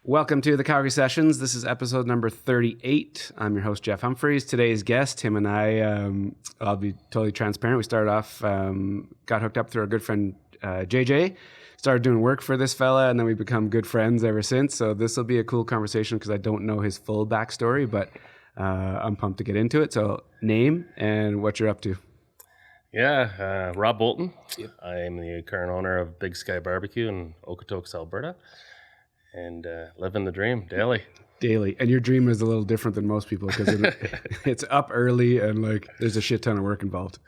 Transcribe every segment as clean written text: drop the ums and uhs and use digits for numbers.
Welcome to the Calgary Sessions. This is episode number 38. I'm your host, Jeff Humphreys. Today's guest, him and I, I'll be totally transparent. We started off, got hooked up through our good friend, JJ. Started doing work for this fella, and then we've become good friends ever since. So this will be a cool conversation because I don't know his full backstory, but I'm pumped to get into it. So name and what you're up to. Yeah, Rob Bolton. Yep. I'm the current owner of Big Sky BBQ in Okotoks, Alberta, and living the dream daily. Daily. And your dream is a little different than most people because it's up early and like there's a shit ton of work involved.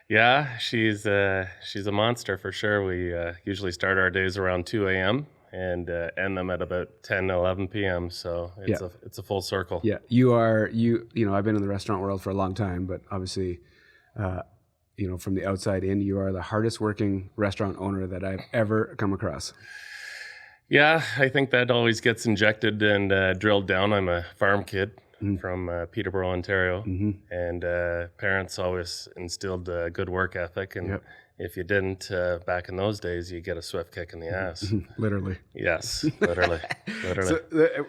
Yeah, she's a monster for sure. We usually start our days around 2 a.m. and end them at about 10, 11 p.m. So it's a full circle. Yeah, you know, I've been in the restaurant world for a long time, but obviously, you know, from the outside in, you are the hardest working restaurant owner that I've ever come across. Yeah, I think that always gets injected and drilled down. I'm a farm kid from Peterborough, Ontario, and parents always instilled a good work ethic. And if you didn't, back in those days, you get a swift kick in the ass. Literally. Yes, literally. So,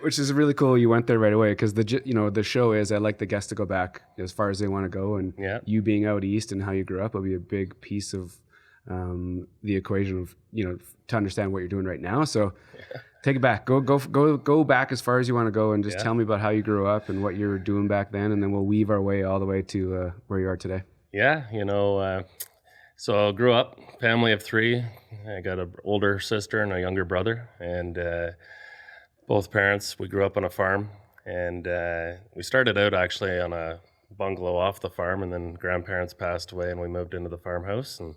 which is really cool. You went there right away because the show is I like the guests to go back as far as they want to go, and you being out east and how you grew up will be a big piece of the equation of to understand what you're doing right now. So take it back. Go back as far as you want to go, and just tell me about how you grew up and what you were doing back then, and then we'll weave our way all the way to where you are today. Yeah, so I grew up, family of three. I got an older sister and a younger brother, and both parents, we grew up on a farm, and we started out actually on a bungalow off the farm, and then grandparents passed away and we moved into the farmhouse, and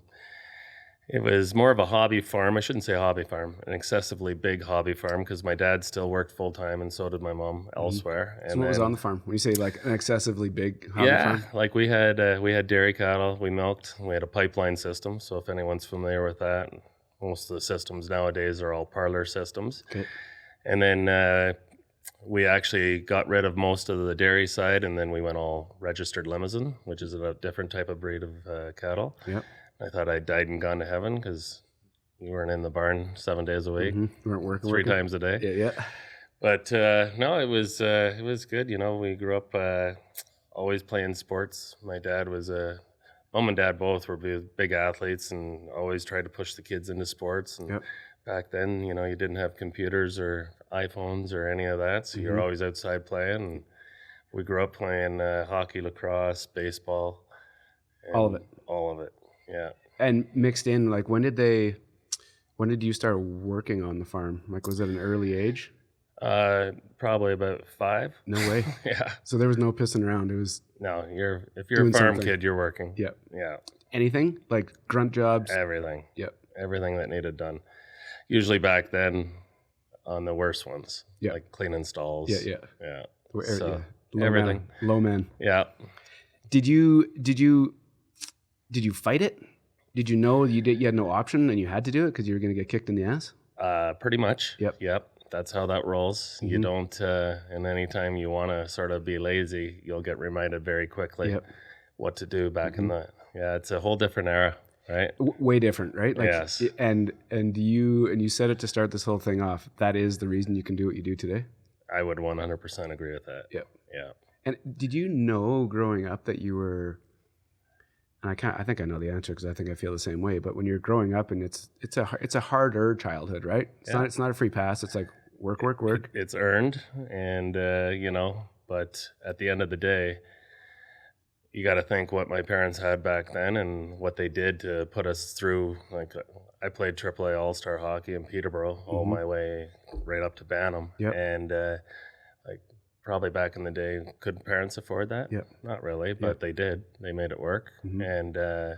it was more of a hobby farm. I shouldn't say hobby farm, an excessively big hobby farm, because my dad still worked full time and so did my mom elsewhere. So what was on the farm? When you say like an excessively big hobby farm? Yeah, like we had dairy cattle, we milked, we had a pipeline system. So if anyone's familiar with that, most of the systems nowadays are all parlor systems. Okay. And then we actually got rid of most of the dairy side, and then we went all registered Limousin, which is a different type of breed of cattle. Yep. I thought I died and gone to heaven because you weren't in the barn 7 days a week. You weren't working three times a day. Yeah. But no, it was good. We grew up always playing sports. My dad was mom and dad both were big athletes and always tried to push the kids into sports. And back then, you didn't have computers or iPhones or any of that, so you're always outside playing. And we grew up playing hockey, lacrosse, baseball. All of it. Yeah. And mixed in, like when did you start working on the farm? Like was it an early age? Probably about 5. No way. Yeah. So there was no pissing around. It was if you're a farm kid, you're working. Yep. Yeah. Anything? Like grunt jobs? Everything. Yep. Everything that needed done. Usually back then on the worst ones. Yeah. Like cleaning stalls. Yeah. So everything. Low man. Yeah. Did you fight it? Did you know you had no option and you had to do it because you were going to get kicked in the ass? Pretty much. Yep. That's how that rolls. You don't, and anytime you want to sort of be lazy, you'll get reminded very quickly what to do back in the, it's a whole different era, right? Way different, right? Like, yes. And you said it to start this whole thing off. That is the reason you can do what you do today? I would 100% agree with that. Yep. Yeah. And did you know growing up that you were, and I think I know the answer because I think I feel the same way. But when you're growing up, and it's a harder childhood, right? It's not a free pass. It's like work. It's earned, and But at the end of the day, you got to think what my parents had back then and what they did to put us through. Like I played AAA All-Star hockey in Peterborough all my way right up to Bantam, and probably back in the day, could parents afford that? Yep. Not really, but they did. They made it work. And they,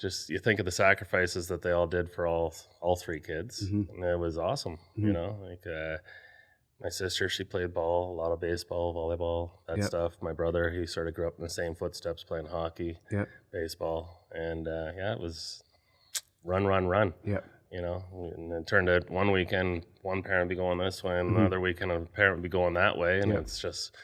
just you think of the sacrifices that they all did for all three kids. And it was awesome, my sister, she played ball, a lot of baseball, volleyball, that stuff. My brother, he sort of grew up in the same footsteps playing hockey, baseball. And it was run. Yeah. And it turned out one weekend, one parent would be going this way, and another weekend, a parent would be going that way. And it's just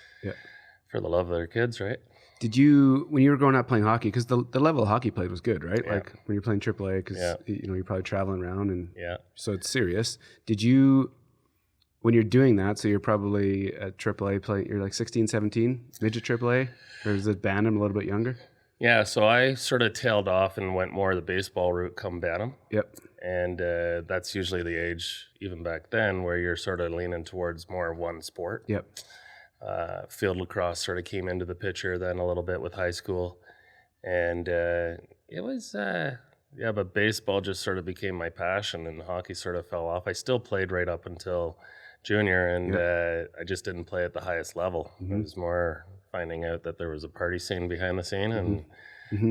for the love of their kids, right? Did you, when you were growing up playing hockey, because the level of hockey played was good, right? Yeah. Like when you're playing AAA, because you're probably traveling around, and so it's serious. Did you, when you're doing that, so you're probably at AAA play, you're like 16, 17, midget AAA, or is it Bantam a little bit younger? Yeah, so I sort of tailed off and went more the baseball route come Bantam. Yep. And that's usually the age, even back then, where you're sort of leaning towards more one sport. Yep. Field lacrosse sort of came into the picture then a little bit with high school. And it was, but baseball just sort of became my passion, and hockey sort of fell off. I still played right up until junior, and I just didn't play at the highest level. It was more finding out that there was a party scene behind the scene and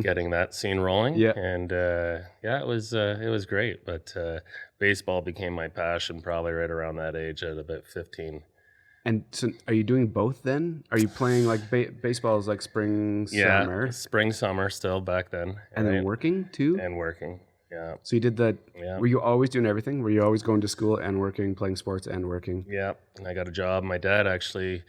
getting that scene rolling. Yeah. And it was great. But baseball became my passion probably right around that age at about 15. And so are you doing both then? Are you playing like baseball is like spring, summer? Yeah, spring, summer still back then. And then working too? And working, yeah. So you did that, were you always doing everything? Were you always going to school and working, playing sports and working? Yeah, and I got a job. My dad actually,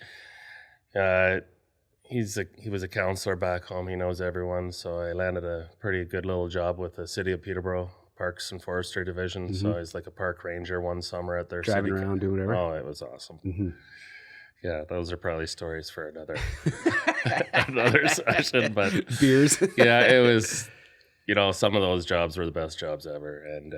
he was a counselor back home. He knows everyone. So I landed a pretty good little job with the city of Peterborough Parks and Forestry Division. So I was like a park ranger one summer at their driving around, doing whatever. Oh, it was awesome. Yeah, those are probably stories for another session. But beers. Yeah, it was. Some of those jobs were the best jobs ever, and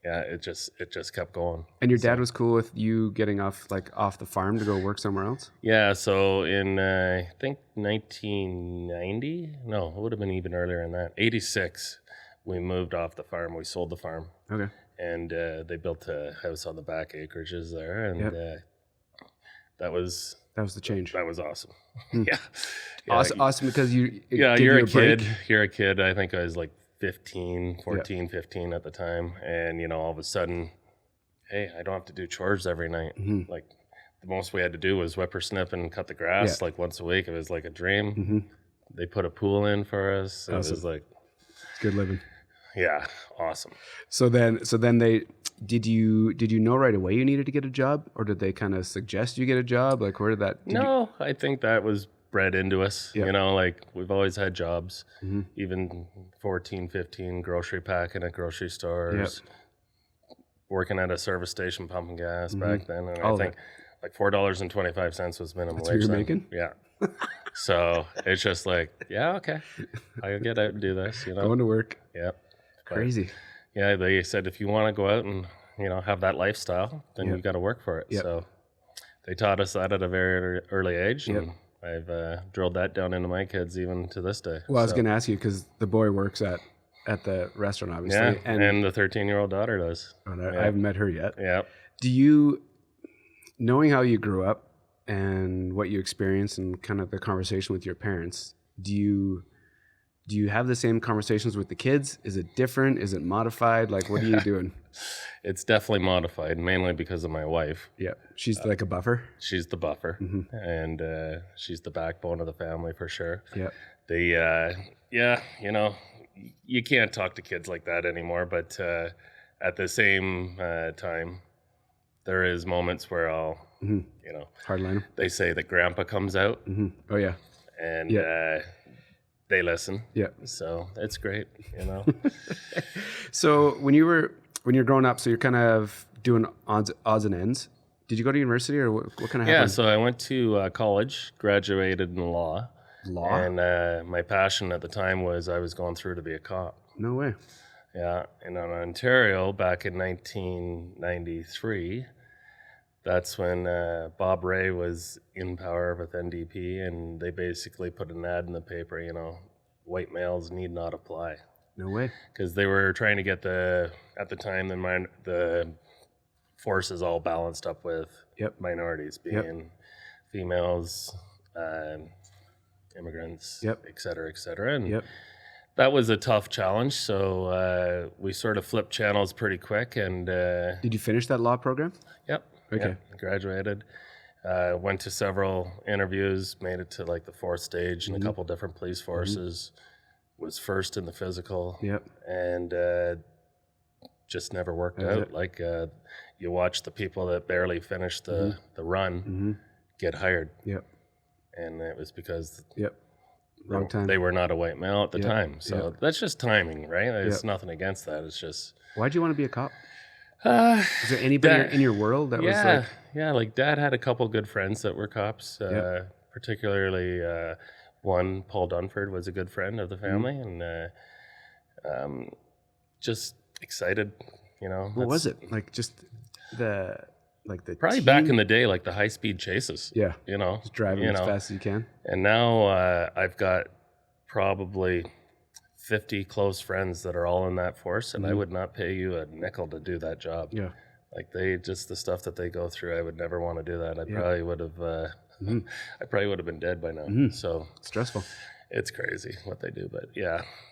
it just kept going. And your dad was cool with you getting off the farm to go work somewhere else? Yeah, so in I think 1990, no, it would have been even earlier than that. 86, we moved off the farm. We sold the farm. Okay. And they built a house on the back acreages there, and that was the change. That was awesome. Yeah. Awesome because you're a kid. You're a kid. I think I was like 15 at the time. And, all of a sudden, hey, I don't have to do chores every night. Like the most we had to do was whippersnip and cut the grass like once a week. It was like a dream. They put a pool in for us. It was like, it's good living. Yeah. Awesome. So then did you know right away you needed to get a job, or did they kind of suggest you get a job? Like where did that? I think that was bred into us. Yep. Like we've always had jobs, even 14, 15, grocery packing at grocery stores, working at a service station pumping gas back then. And I think like $4.25 was minimum wage. That's what you're making? Yeah. So it's just like, okay, I can get out and do this, Going to work. Yep. Crazy. Yeah, they said if you want to go out and have that lifestyle, then you got to work for it. Yep. So they taught us that at a very early age, and I've drilled that down into my kids even to this day. Well, I was going to ask you because the boy works at the restaurant, obviously, and the 13-year-old daughter does. I haven't met her yet. Yeah. Do you, knowing how you grew up and what you experienced and kind of the conversation with your parents, do you have the same conversations with the kids? Is it different? Is it modified? Like, what are you doing? It's definitely modified, mainly because of my wife. Yeah. She's like a buffer? She's the buffer, and she's the backbone of the family for sure. Yeah. You can't talk to kids like that anymore, but at the same time, there is moments where I'll, hardline. They say that grandpa comes out. Oh, yeah. And they listen. Yeah. So it's great, So when you're growing up, so you're kind of doing odds and ends. Did you go to university or what kind of happened? Yeah, so I went to college, graduated in law. Law? And my passion at the time was I was going through to be a cop. No way. Yeah, and in Ontario back in 1993, that's when Bob Rae was in power with NDP, and they basically put an ad in the paper, white males need not apply. No way. Because they were trying to get at the time, the forces all balanced up with minorities, being females, immigrants, et cetera, et cetera. And that was a tough challenge, so we sort of flipped channels pretty quick. And did you finish that law program? Yep. Okay. Yep, graduated. Went to several interviews, made it to like the fourth stage in a couple different police forces. Was first in the physical. Yep. And just never worked out. Like you watch the people that barely finished the run get hired. Yep. And it was because wrong time. They were not a white male at the time. So that's just timing, right? There's nothing against that. It's just... Why'd you want to be a cop? Is there anybody in your world that was like... Yeah, like Dad had a couple good friends that were cops, particularly one, Paul Dunford, was a good friend of the family, and just excited, you know. What was it? Like just the probably team? Back in the day, like the high-speed chases. Yeah. You know. Just driving as fast as you can. And now I've got probably 50 close friends that are all in that force, and I would not pay you a nickel to do that job. Yeah. Like the stuff that they go through, I would never want to do that. I probably would have I probably would have been dead by now. So stressful. It's crazy what they do, but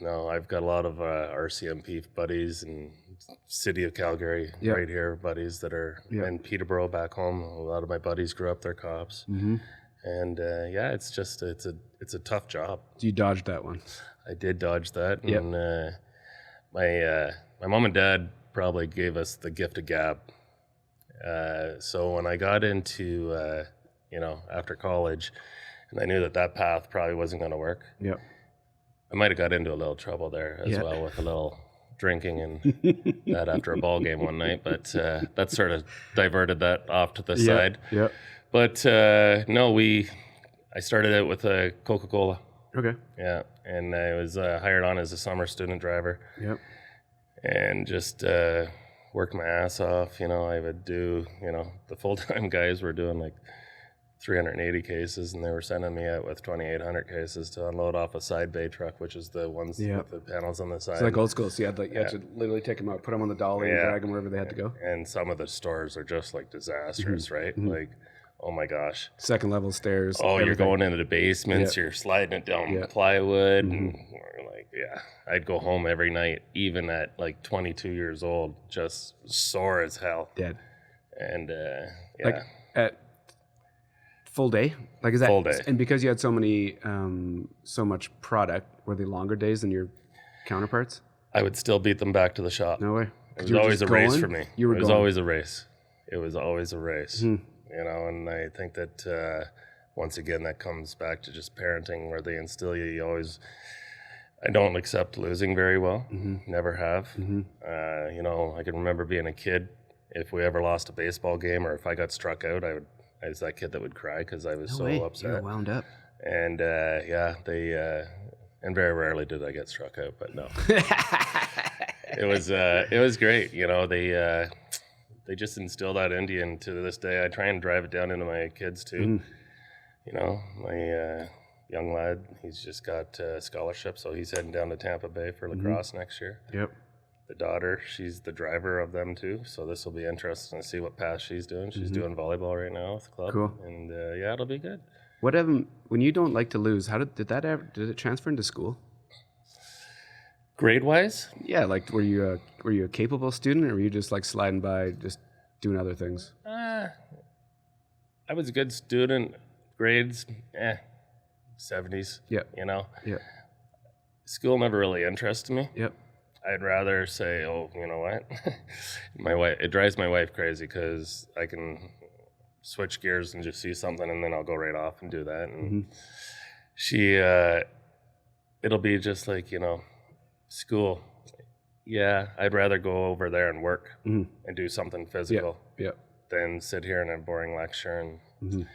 no, I've got a lot of RCMP buddies and city of Calgary right here buddies that are in Peterborough back home. A lot of my buddies grew up, they're cops. And it's just it's a tough job. You dodged that one. I did dodge that, and my mom and dad probably gave us the gift of gab. So when I got into after college, and I knew that path probably wasn't going to work. Yeah, I might have got into a little trouble there as well with a little drinking and that after a ball game one night, but that sort of diverted that off to the side. Yeah. But no, I started out with a Coca-Cola. Okay. Yeah, and I was hired on as a summer student driver. Yep. And just worked my ass off. You know, I would do, the full-time guys were doing like 380 cases, and they were sending me out with 2,800 cases to unload off a side bay truck, which is the ones with the panels on the side. It's like old school. So you had to literally take them out, put them on the dolly, and drag them wherever they had to go. And some of the stores are just like disastrous, right? Like, oh my gosh. Second level stairs. Oh, everything. You're going into the basements, you're sliding it down plywood, and like, I'd go home every night, even at like 22 years old, just sore as hell. Dead. And like at full day? Like, is that full day? And because you had so many, so much product, were they longer days than your counterparts? I would still beat them back to the shop. No way. It was always a race for me. It was always a race. It was always a race. And I think that once again, that comes back to just parenting, where they instill you always. I don't accept losing very well. Never have. I can remember being a kid. If we ever lost a baseball game, or if I got struck out, I was that kid that would cry because I was upset. You were wound up. And and very rarely did I get struck out, but no. It was great. They just instill that into you, and to this day, I try and drive it down into my kids too. My young lad, he's just got a scholarship, so he's heading down to Tampa Bay for lacrosse next year. Yep. The daughter, she's the driver of them too, so this will be interesting to see what path she's doing. She's doing volleyball right now with the club. Cool. And it'll be good. When you don't like to lose, how did it transfer into school? Grade wise? Yeah, like were you a capable student, or were you just like sliding by, just doing other things? I was a good student. Grades, 70s. Yep. Yep. School never really interested me. Yep. I'd rather say, oh, you know what? It drives my wife crazy because I can switch gears and just see something, and then I'll go right off and do that. And she, it'll be just like, school. Yeah, I'd rather go over there and work and do something physical than sit here in a boring lecture and,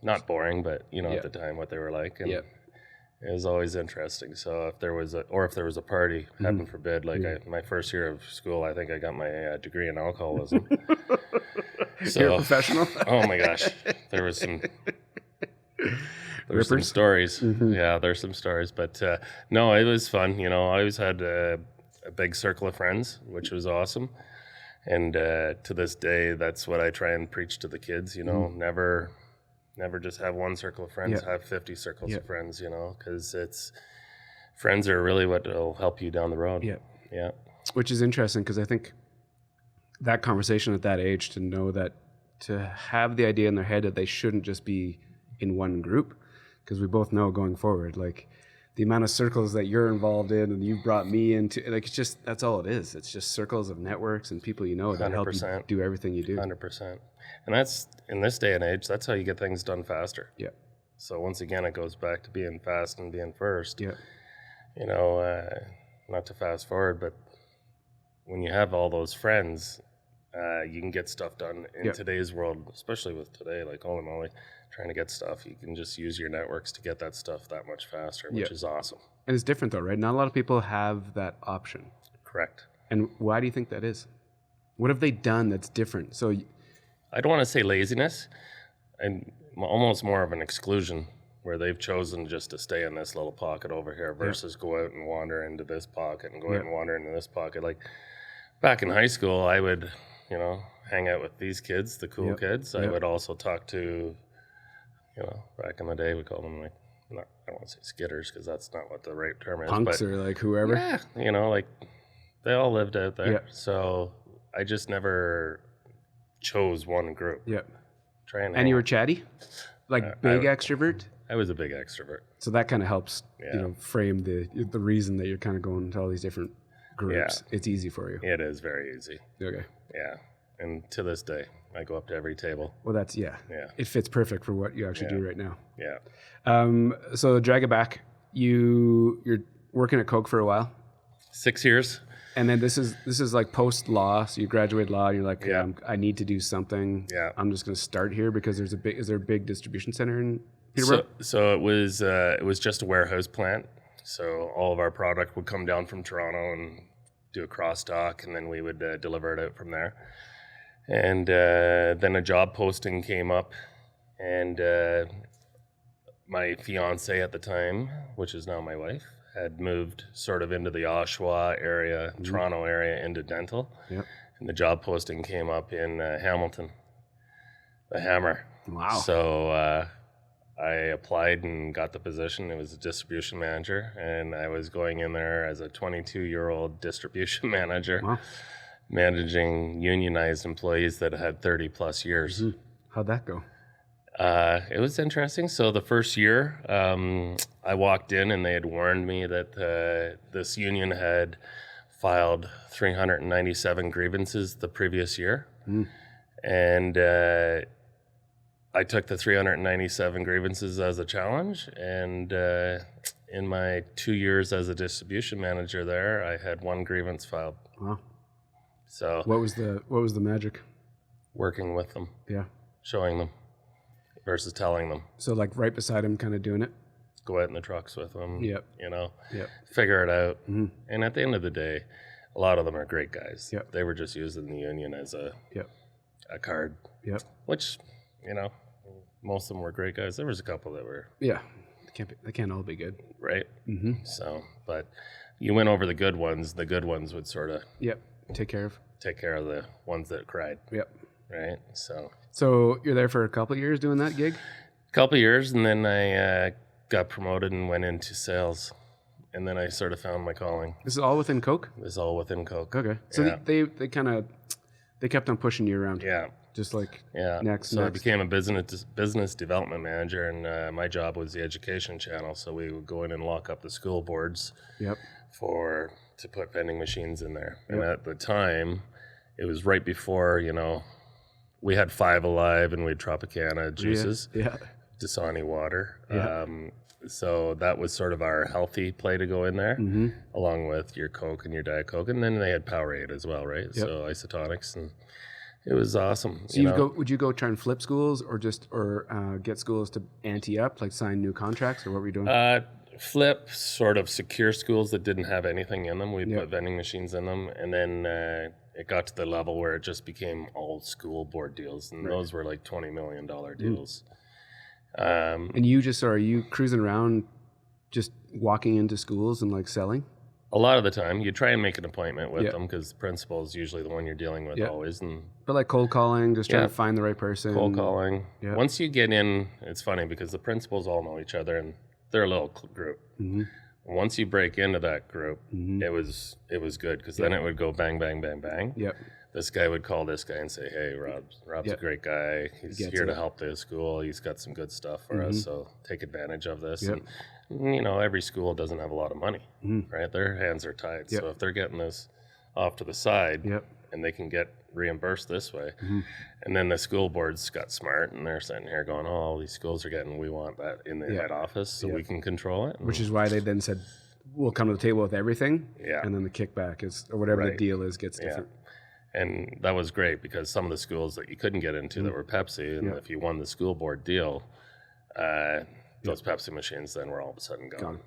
not boring, but, at the time what they were like. And it was always interesting. So if there was a party, heaven forbid, my first year of school, I think I got my degree in alcoholism. So, you're a professional? Oh my gosh. There was some stories. Yeah, there's some stories. But no, it was fun. I always had a big circle of friends, which was awesome. And to this day, that's what I try and preach to the kids, never just have one circle of friends, have 50 circles of friends, because friends are really what will help you down the road. Yeah. Yeah. Which is interesting, because I think that conversation at that age, to have the idea in their head that they shouldn't just be in one group, because we both know going forward, like the amount of circles that you're involved in and you've brought me into, like, it's just, that's all it is. It's just circles of networks and people that help you do everything you do. 100%. And that's, in this day and age, that's how you get things done faster. Yeah. So once again, it goes back to being fast and being first. Yeah. You know, not to fast forward, but when you have all those friends, you can get stuff done in today's world, especially with today, like holy moly, trying to get stuff. You can just use your networks to get that stuff that much faster, which is awesome. And it's different though, right? Not a lot of people have that option. Correct. And why do you think that is? What have they done that's different? So I don't want to say laziness, and almost more of an exclusion, where they've chosen just to stay in this little pocket over here versus go out and wander into this pocket and go out and wander into this pocket. Like back in high school, I would, you know, hang out with these kids, the cool kids. I would also talk to, you know, back in the day, we called them like, I don't want to say skitters because that's not what the right term is. Punks or like whoever. Yeah, you know, like they all lived out there. Yeah. So I just never chose one group. Yeah. And you were chatty? Like big extrovert? I was a big extrovert. So that kind of helps, you know, frame the reason that you're kind of going to all these different groups. Yeah. It's easy for you. It is very easy. Okay. Yeah. And to this day, I go up to every table. Well, that's, it fits perfect for what you actually do right now. Yeah. So drag it back. You're working at Coke for a while. 6 years. And then this is like post law. So you graduate law, and you're like, I need to do something. Yeah. I'm just going to start here because is there a big distribution center in Peterborough? So it was just a warehouse plant. So all of our product would come down from Toronto and do a cross dock, and then we would deliver it out from there. And then a job posting came up, and my fiance at the time, which is now my wife, had moved sort of into the Oshawa area, Toronto area, into dental. Yep. And the job posting came up in Hamilton, the Hammer. Wow. So I applied and got the position. It was a distribution manager, and I was going in there as a 22-year-old distribution manager, managing unionized employees that had 30 plus years. Mm-hmm. How'd that go? It was interesting. So the first year, I walked in and they had warned me that this union had filed 397 grievances the previous year. And I took the 397 grievances as a challenge. And in my 2 years as a distribution manager there, I had one grievance filed. Wow. So what was the magic? Working with them. Yeah. Showing them. Versus telling them. So like right beside him, kind of doing it? Go out in the trucks with them, you know, figure it out. Mm-hmm. And at the end of the day, a lot of them are great guys. Yep. They were just using the union as a card, which, you know, most of them were great guys. There was a couple that were. Yeah, they can't all be good. Right? Mm-hmm. So, but you went over the good ones would sort of. Take care of the ones that cried. Yep. Right? So you're there for a couple of years doing that gig? A couple of years, and then I got promoted and went into sales. And then I sort of found my calling. This is all within Coke? This is all within Coke. Okay. So they kept on pushing you around. Yeah. Just like next. So I became a business development manager, and my job was the education channel. So we would go in and lock up the school boards to put vending machines in there. And at the time, it was right before, you know, we had Five Alive and we had Tropicana juices, Dasani water. So that was sort of our healthy play to go in there, along with your Coke and your Diet Coke. And then they had Powerade as well, right? So isotonics, and it was awesome. So would you go try and flip schools or get schools to ante up, like sign new contracts, or what were you doing? Flip, sort of secure schools that didn't have anything in them. We'd put vending machines in them, and then it got to the level where it just became all school board deals, and those were like $20 million deals. And are you cruising around just walking into schools and like selling? A lot of the time, you try and make an appointment with them because the principal is usually the one you're dealing with always. But like cold calling, just trying to find the right person. Cold calling. Yeah. Once you get in, it's funny because the principals all know each other and they're a little group. Mm-hmm. Once you break into that group, it was good because then it would go bang, bang, bang, bang. Yep. This guy would call this guy and say, "Hey, Rob's a great guy. He's here to help the school. He's got some good stuff for us, so take advantage of this." Yep. And, you know, every school doesn't have a lot of money, right? Their hands are tied. So if they're getting this off to the side and they can get reimbursed this way. And then the school boards got smart, and they're sitting here going, oh, all these schools are getting, we want that in the head office so we can control it. Which is why they then said, we'll come to the table with everything. Yeah. And then the kickback is, or whatever the deal is, gets different. And that was great because some of the schools that you couldn't get into that were Pepsi, and if you won the school board deal, those Pepsi machines then were all of a sudden gone.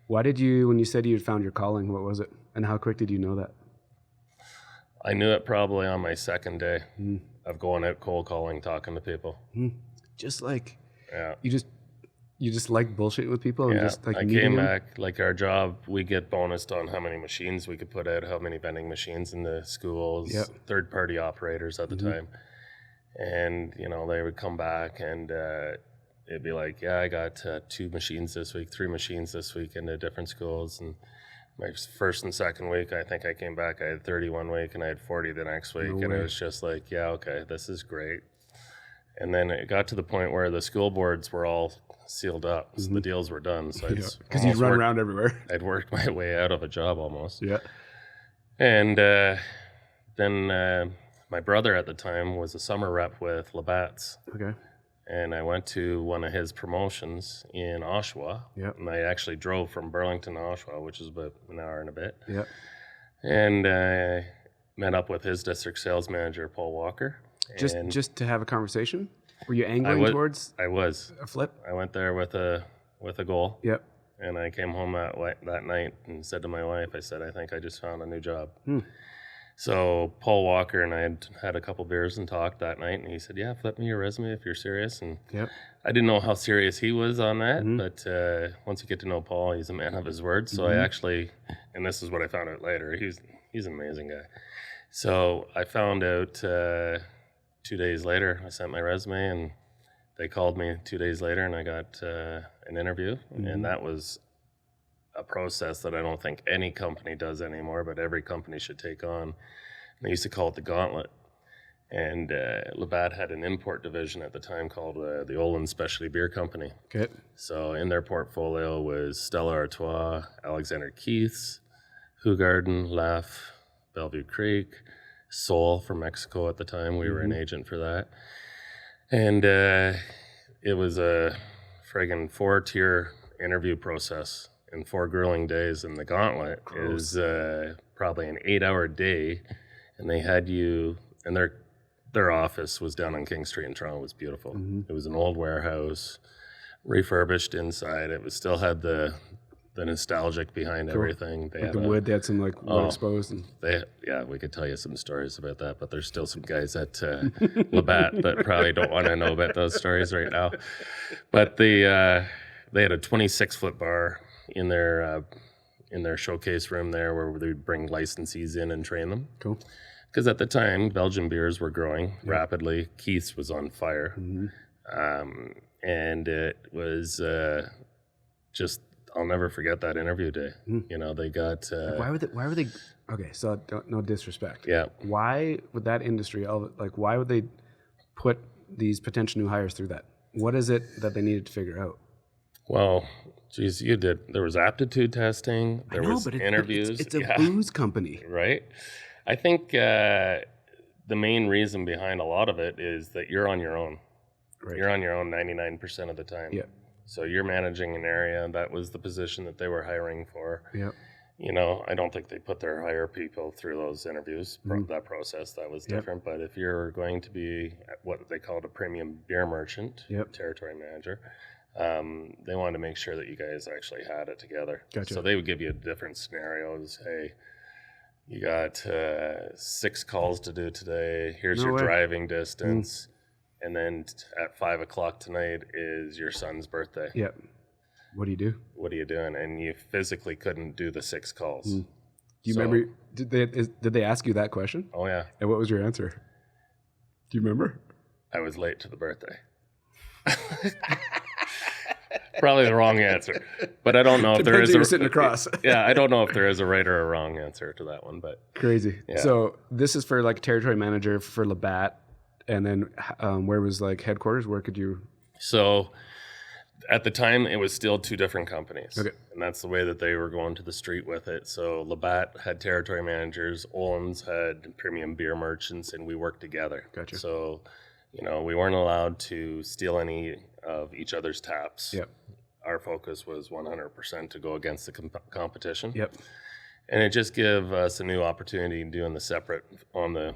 Why did you, when you said you had found your calling, what was it? And how quick did you know that? I knew it probably on my second day of going out cold calling, talking to people. Just like, you just like bullshit with people and just like I came back, like our job, we get bonused on how many machines we could put out, how many vending machines in the schools, third-party operators at the time. And, you know, they would come back and it'd be like, I got 2 machines this week, 3 machines this week into different schools. And my first and second week, I think I came back, I had 30 one week and I had 40 the next week. And it was just like, okay, this is great. And then it got to the point where the school boards were all sealed up. So the deals were done. So because you'd run around everywhere. I'd worked my way out of a job almost. Yeah. And then my brother at the time was a summer rep with Labatt's. Okay. And I went to one of his promotions in Oshawa. Yep. And I actually drove from Burlington to Oshawa, which is about an hour and a bit. Yep. And I met up with his district sales manager, Paul Walker. Just to have a conversation? Were you angling towards a flip? I went there with a goal. Yep. And I came home that night and said to my wife, I said, I think I just found a new job. So Paul Walker and I had a couple beers and talked that night, and he said, flip me your resume if you're serious. And I didn't know how serious he was on that, but once you get to know Paul, he's a man of his word. So I actually, and this is what I found out later, he's an amazing guy. So I found out 2 days later, I sent my resume, and they called me 2 days later, and I got an interview, and that was a process that I don't think any company does anymore, but every company should take on. And they used to call it the gauntlet. And Labatt had an import division at the time called the Olin Specialty Beer Company. Okay. So in their portfolio was Stella Artois, Alexander Keith's, Hoegaarden, Laff, Bellevue Creek, Sol from Mexico at the time. We were an agent for that. And it was a friggin' 4-tier interview process and 4 grueling days. And the gauntlet is probably an 8-hour day. And they had you, and their office was down on King Street in Toronto. It was beautiful. It was an old warehouse, refurbished inside. It was still had the nostalgic behind everything. They had the wood, they had some like wood exposed. And we could tell you some stories about that, but there's still some guys at Labatt that probably don't want to know about those stories right now. But they had a 26-foot bar in their showcase room there where they would bring licensees in and train them. Cool. Because at the time, Belgian beers were growing rapidly. Keith's was on fire. And it was just, I'll never forget that interview day. You know, they got... why were they... Okay, so no disrespect. Yeah. Why would that industry, why would they put these potential new hires through that? What is it that they needed to figure out? Well, geez, there was aptitude testing. There was interviews. It's a booze company. Right? I think the main reason behind a lot of it is that you're on your own. Right. You're on your own 99% of the time. Yeah. So you're managing an area. That was the position that they were hiring for. Yeah. You know, I don't think they put their hire people through those interviews, that process. That was different. But if you're going to be what they called a premium beer merchant, territory manager, they wanted to make sure that you guys actually had it together. Gotcha. So they would give you different scenarios. Hey, you got 6 calls to do today. Here's your driving distance. And then at 5 o'clock tonight is your son's birthday. Yep. What do you do? What are you doing? And you physically couldn't do the 6 calls. Do you remember? Did they ask you that question? Oh yeah. And what was your answer? Do you remember? I was late to the birthday. Probably the wrong answer, but I don't know if there is. You're sitting across. I don't know if there is a right or a wrong answer to that one, but crazy. Yeah. So this is for like territory manager for Labatt, and then where was like headquarters? Where could you? So At the time, it was still two different companies. Okay. And that's the way that they were going to the street with it. So Labatt had territory managers, Olin's had premium beer merchants, and we worked together. Gotcha. So, we weren't allowed to steal any of each other's taps. Yep. Our focus was 100% to go against the competition. Yep. And it just gave us a new opportunity doing the separate on the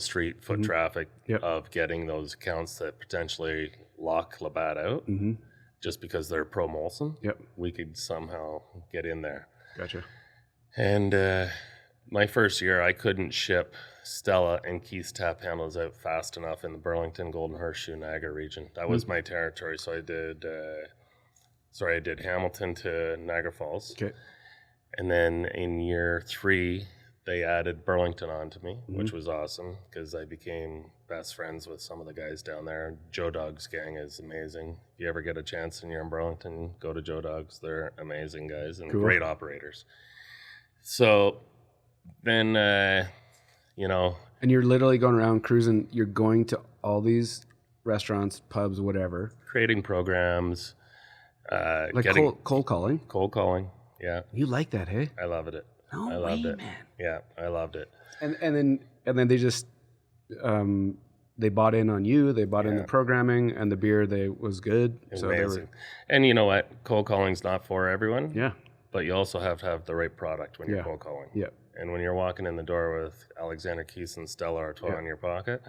street foot traffic of getting those accounts that potentially lock Labatt out. Just because they're pro Molson, we could somehow get in there. Gotcha. And my first year, I couldn't ship Stella and Keith's tap handles out fast enough in the Burlington, Golden Horseshoe, Niagara region. That was my territory. So I did Hamilton to Niagara Falls. Okay. And then in year 3, they added Burlington onto me, which was awesome because I became best friends with some of the guys down there. Joe Dog's gang is amazing. If you ever get a chance and you're in Burlington, go to Joe Dog's. They're amazing guys and great operators. So then, And you're literally going around cruising. You're going to all these restaurants, pubs, whatever. Creating programs. Like cold calling? Cold calling, yeah. You like that, hey? I loved it. I loved it, man. Yeah, I loved it. And then they just they bought in on you. They bought in the programming and the beer. Was good. So amazing. And you know what? Cold calling's not for everyone. Yeah. But you also have to have the right product when you're cold calling. Yeah. And when you're walking in the door with Alexander Keith and Stella Artois in your pocket,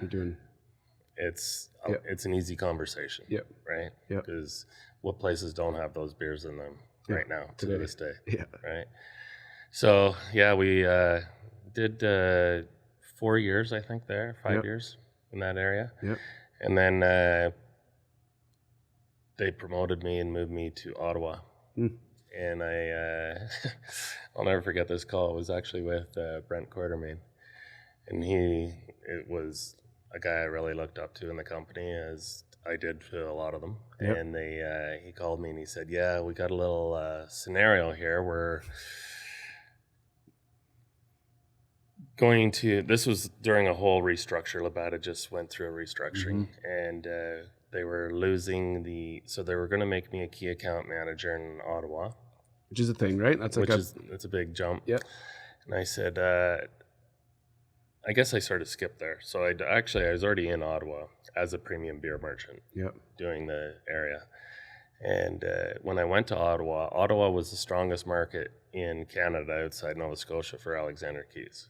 it's an easy conversation. Yep. Right. Yep. Because what places don't have those beers in them right now to this day? Yeah. Right. So, we did 4 years, I think, there, 5 years in that area. Yep. And then they promoted me and moved me to Ottawa. And I'll never forget this call. It was actually with Brent Quartermain. And it was a guy I really looked up to in the company, as I did to a lot of them. Yep. And he called me and he said, we got a little scenario here where... this was during a whole restructure. Labatt just went through a restructuring, and they were losing so they were going to make me a key account manager in Ottawa, which is a thing, right? That's a big jump. Yeah. And I said, I guess I sort of skipped there. So I was already in Ottawa as a premium beer merchant, doing the area. And when I went to Ottawa was the strongest market in Canada outside Nova Scotia for Alexander Keith's.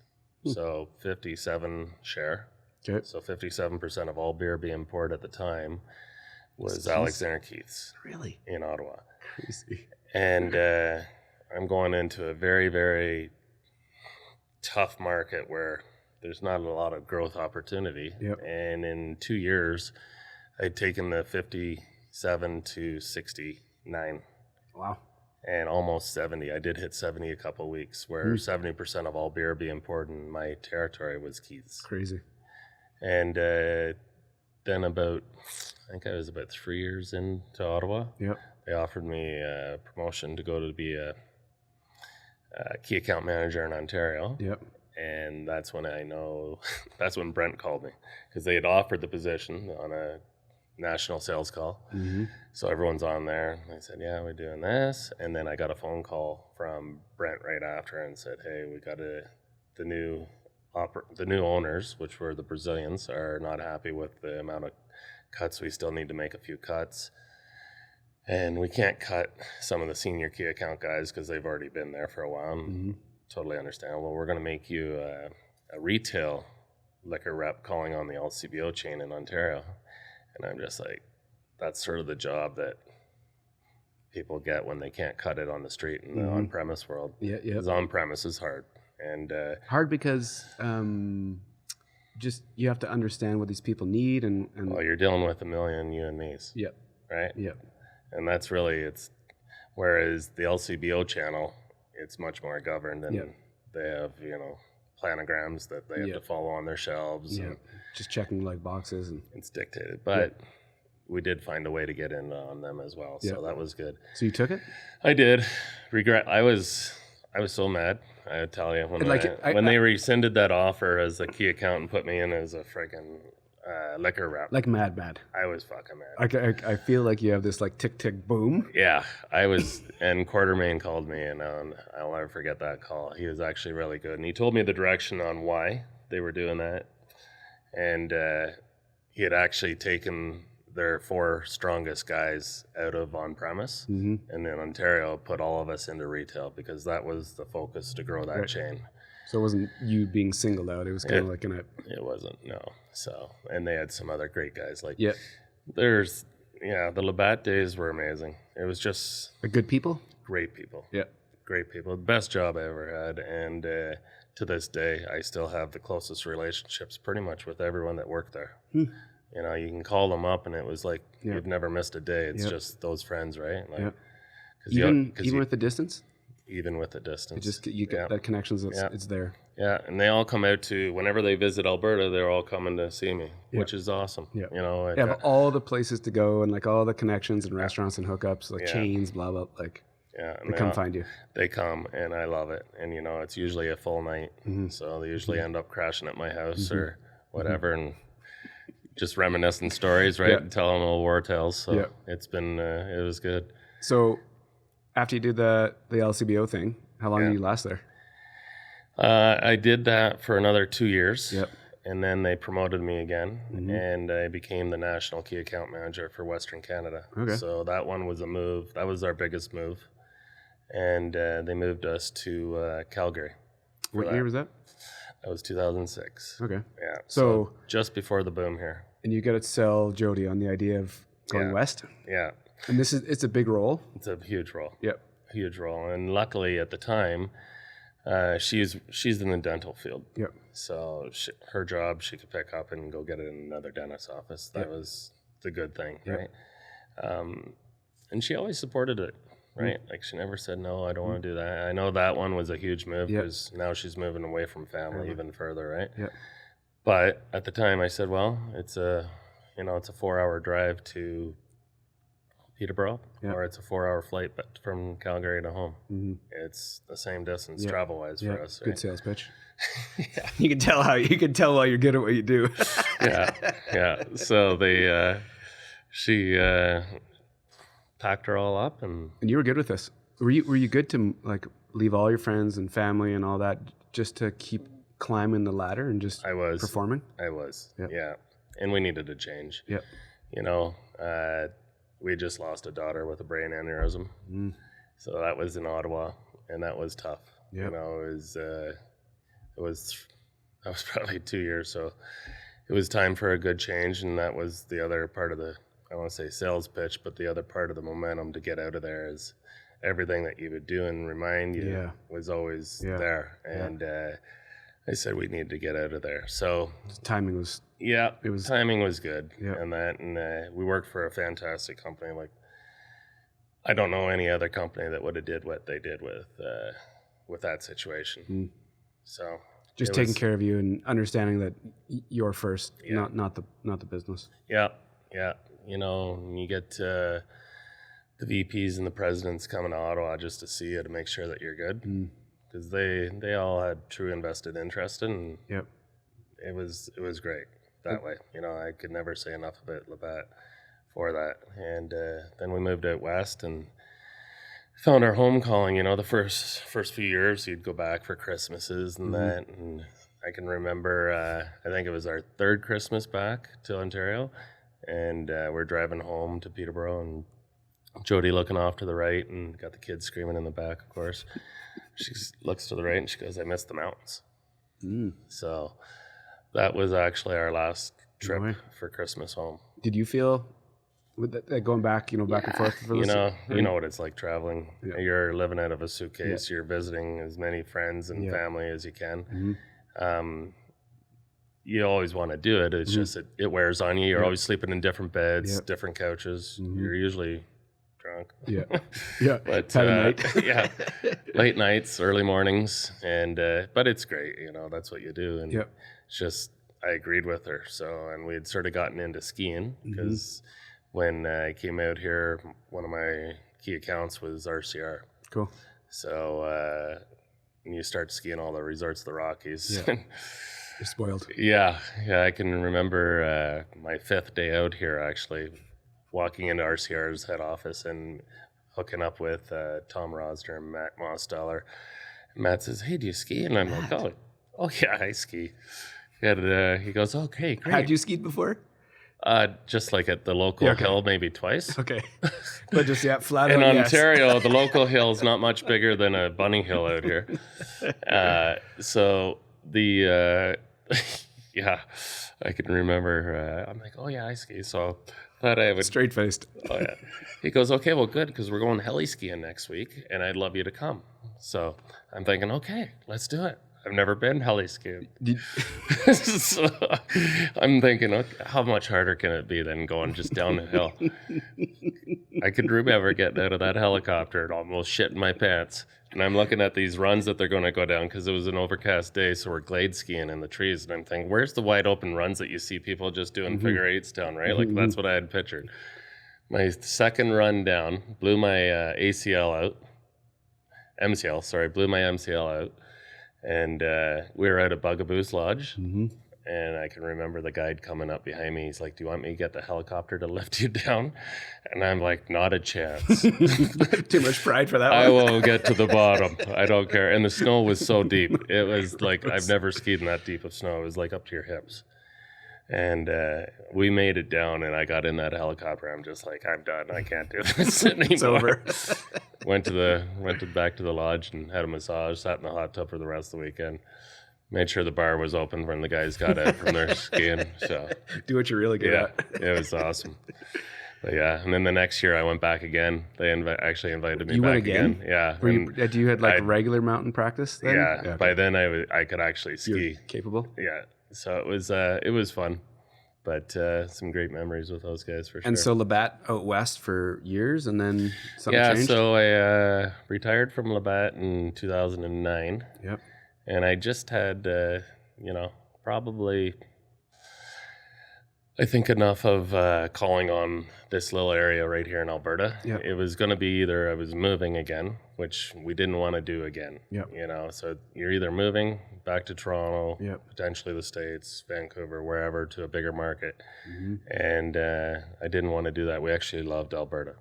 So 57 share. Okay. So 57% of all beer being poured at the time was Alexander Keith's. Really? In Ottawa. Crazy. And I'm going into a very, very tough market where there's not a lot of growth opportunity. Yep. And in 2 years, I'd taken the 57 to 69. Wow. And almost 70. I did hit 70 a couple of weeks, where 70% of all beer being poured in my territory was Keith's. Crazy. And then I think I was about 3 years into Ottawa. Yep. They offered me a promotion to go to be a key account manager in Ontario. Yep. And that's when Brent called me, because they had offered the position on a national sales call. So everyone's on there. I said, we're doing this. And then I got a phone call from Brent right after and said, hey, we got the new owners, which were the Brazilians, are not happy with the amount of cuts. We still need to make a few cuts. And we can't cut some of the senior key account guys because they've already been there for a while. Totally understand. Well, we're going to make you a retail liquor rep calling on the LCBO chain in Ontario. And I'm just like, that's sort of the job that people get when they can't cut it on the street in the on-premise world. Yeah. Because on-premise is hard. And hard because just you have to understand what these people need. And well, you're dealing with a million you and me's. Yep. Right? Yep. And that's really, whereas the LCBO channel, it's much more governed, and they have, planograms that they have to follow on their shelves. Yeah. Just checking like boxes, and it's dictated. But we did find a way to get in on them as well. So that was good. So you took it? I did. Regret. I was so mad. I would tell you when they rescinded that offer as a key account and put me in as a freaking liquor rep. Like mad. I was fucking mad. I feel like you have this like tick boom. Yeah, I was, and Quartermain called me, and I'll never forget that call. He was actually really good, and he told me the direction on why they were doing that, and he had actually taken their 4 strongest guys out of on-premise, and then Ontario put all of us into retail because that was the focus to grow that chain. So it wasn't you being singled out. It was kind of like It wasn't, no. So, and they had some other great guys. Like, the Labatt days were amazing. It was just... good people? Great people. Yeah. Great people. Best job I ever had. And to this day, I still have the closest relationships pretty much with everyone that worked there. You know, you can call them up and it was like, you've never missed a day. It's just those friends, right? Like, even with the distance? Even with the distance. You get that connection, it's there. Yeah, and they all come out to, whenever they visit Alberta, they're all coming to see me, which is awesome. Yeah. You know, they have all the places to go and like all the connections and restaurants and hookups, like chains, blah, blah, like they come find you. They come, and I love it. And, you know, it's usually a full night, so they usually end up crashing at my house or whatever, and just reminiscing stories, right? And telling old war tales. So it's been, it was good. So after you did the LCBO thing, how long did you last there? I did that for another 2 years, and then they promoted me again, and I became the national key account manager for Western Canada. Okay. So that one was a move. That was our biggest move, and they moved us to Calgary. What year was that? That was 2006. Okay. Yeah. So just before the boom here. And you got to sell Jody on the idea of going west? Yeah. And it's a big role? It's a huge role. Yep. Huge role. And luckily at the time, she's in the dental field. Yep. So her job, she could pick up and go get it in another dentist's office. That was the good thing, right? And she always supported it, right? Like she never said, no, I don't want to do that. I know that one was a huge move because now she's moving away from family even further, right? Yeah. But at the time I said, well, it's a 4-hour drive to Peterborough, or it's a 4-hour flight from Calgary to home. It's the same distance travel-wise for us. Right? Good sales pitch. You can tell why you're good at what you do. yeah. So she packed her all up, and you were good with this. Were you good to like leave all your friends and family and all that just to keep climbing the ladder and just performing? I was. Yeah. And we needed a change. Yeah. You know. We just lost a daughter with a brain aneurysm. So that was in Ottawa, and that was tough. You know, that was probably 2 years. So it was time for a good change, and that was the other part of the, I don't want to say sales pitch, but the other part of the momentum to get out of there is everything that you would do and remind you was always there. And I said we need to get out of there. So timing was timing was good, and we worked for a fantastic company. Like I don't know any other company that would have did what they did with that situation. So just taking care of you and understanding that you're first, not the business. Yeah. You know, you get the VPs and the presidents coming to Ottawa just to see you to make sure that you're good. Because they all had true invested interest in. It was great that way. You know, I could never say enough about Labatt for that. And then we moved out west and found our home calling. You know, the first few years, you'd go back for Christmases and that. And I can remember, I think it was our 3rd Christmas back to Ontario, and we're driving home to Peterborough, and Jody looking off to the right, and got the kids screaming in the back, of course. She looks to the right and she goes, I missed the mountains. So that was actually our last trip for Christmas home. Did you feel with that going back, back and forth? For you know what it's like traveling. You're living out of a suitcase. You're visiting as many friends and family as you can. You always want to do it. It's just it wears on you. You're always sleeping in different beds, different couches. You're usually drunk. But night. Late nights, early mornings, and but it's great. You know, that's what you do, and it's just I agreed with her. So, and we had sort of gotten into skiing because when I came out here, one of my key accounts was RCR. Cool. So, and you start skiing all the resorts, the Rockies. You're spoiled. Yeah. I can remember my 5th day out here, actually, walking into RCR's head office and hooking up with Tom Rosner and Matt Mosteller. Matt says, "Hey, do you ski?" And I'm like, oh yeah, I ski. And he goes, "Okay, great." Had you skied before? Just like at the local hill, maybe twice. Okay. But just, flat in out, Ontario, the local hill is not much bigger than a bunny hill out here. So the, I can remember, I'm like, "Oh yeah, I ski." So thought I would. Straight-faced. Oh yeah. He goes, "Okay, well, good, because we're going heli skiing next week, and I'd love you to come." So I'm thinking, okay, let's do it. I've never been heli skiing. So I'm thinking, okay, how much harder can it be than going just down the hill? I could remember getting out of that helicopter and almost shitting my pants. And I'm looking at these runs that they're going to go down because it was an overcast day, so we're glade skiing in the trees. And I'm thinking, where's the wide open runs that you see people just doing figure eights down, right? Like, that's what I had pictured. My second run down, blew my blew my MCL out. And we were at a Bugaboo's Lodge, and I can remember the guide coming up behind me. He's like, "Do you want me to get the helicopter to lift you down?" And I'm like, "Not a chance." Too much pride for that one. I will get to the bottom. I don't care. And the snow was so deep. It was like, I've never skied in that deep of snow. It was like up to your hips. And we made it down, and I got in that helicopter. I'm just like, I'm done. I can't do this anymore. It's over. Went back to the lodge and had a massage. Sat in the hot tub for the rest of the weekend. Made sure the bar was open when the guys got out from their skiing. So do what you're really good at. It was awesome. But yeah, and then the next year I went back again. They actually invited me back again. Yeah. Do you had regular mountain practice then? Yeah. By then I could actually ski. You're capable? Yeah. So it was fun, but some great memories with those guys for sure. And so Labatt out west for years, and then something changed? So I retired from Labatt in 2009. Yep. And I just had, probably, I think enough of calling on this little area right here in Alberta. Yep. It was going to be either I was moving again, which we didn't want to do again. Yep. So you're either moving back to Toronto, potentially the States, Vancouver, wherever, to a bigger market. Mm-hmm. And I didn't want to do that. We actually loved Alberta.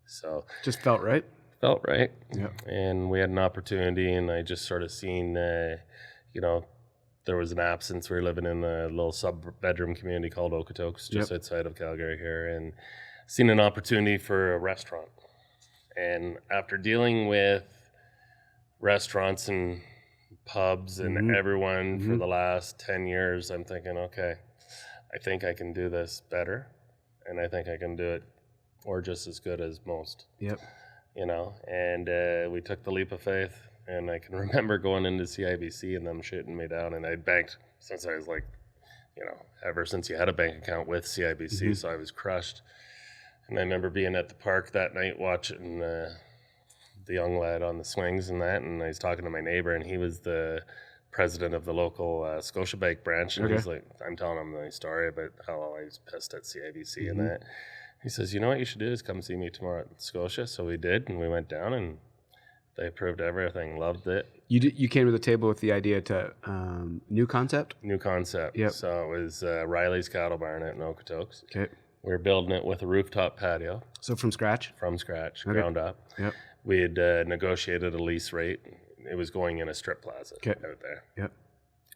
So just felt right. Yep. And we had an opportunity, and I just sort of seen, there was an absence. We were living in a little sub-bedroom community called Okotoks, just outside of Calgary here, and seen an opportunity for a restaurant. And after dealing with restaurants and pubs and everyone for the last 10 years, I'm thinking, okay, I think I can do this better, and I think I can do it or just as good as most. Yep. And we took the leap of faith, and I can remember going into CIBC and them shooting me down, and I'd banked since I was like, ever since you had a bank account with CIBC, so I was crushed. And I remember being at the park that night watching the young lad on the swings and that, and I was talking to my neighbor, and he was the president of the local Scotiabank branch, and he's like, I'm telling him my story about how I was pissed at CIBC and that. He says, "You know what you should do is come see me tomorrow at Scotia." So we did, and we went down, and they approved everything, loved it. You came to the table with the idea to new concept? New concept. Yep. So it was Riley's Cattle Barn out in Okotoks. Okay. We were building it with a rooftop patio. So from scratch? From scratch, ground up. Yep. We had negotiated a lease rate. It was going in a strip plaza out there. Yep.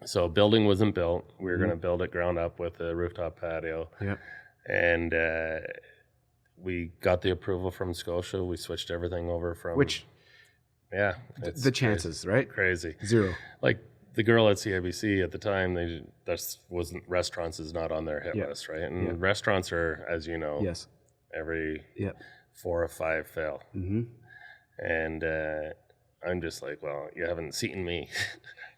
So building wasn't built. We were going to build it ground up with a rooftop patio. Yep. And we got the approval from Scotia. We switched everything over from... Which... Yeah. The chances, crazy, right? Crazy. Zero. Like the girl at CIBC at the time, restaurants is not on their hit list, right? And restaurants are, as you know, every 4 or 5 fail. Mm-hmm. And I'm just like, well, you haven't seen me.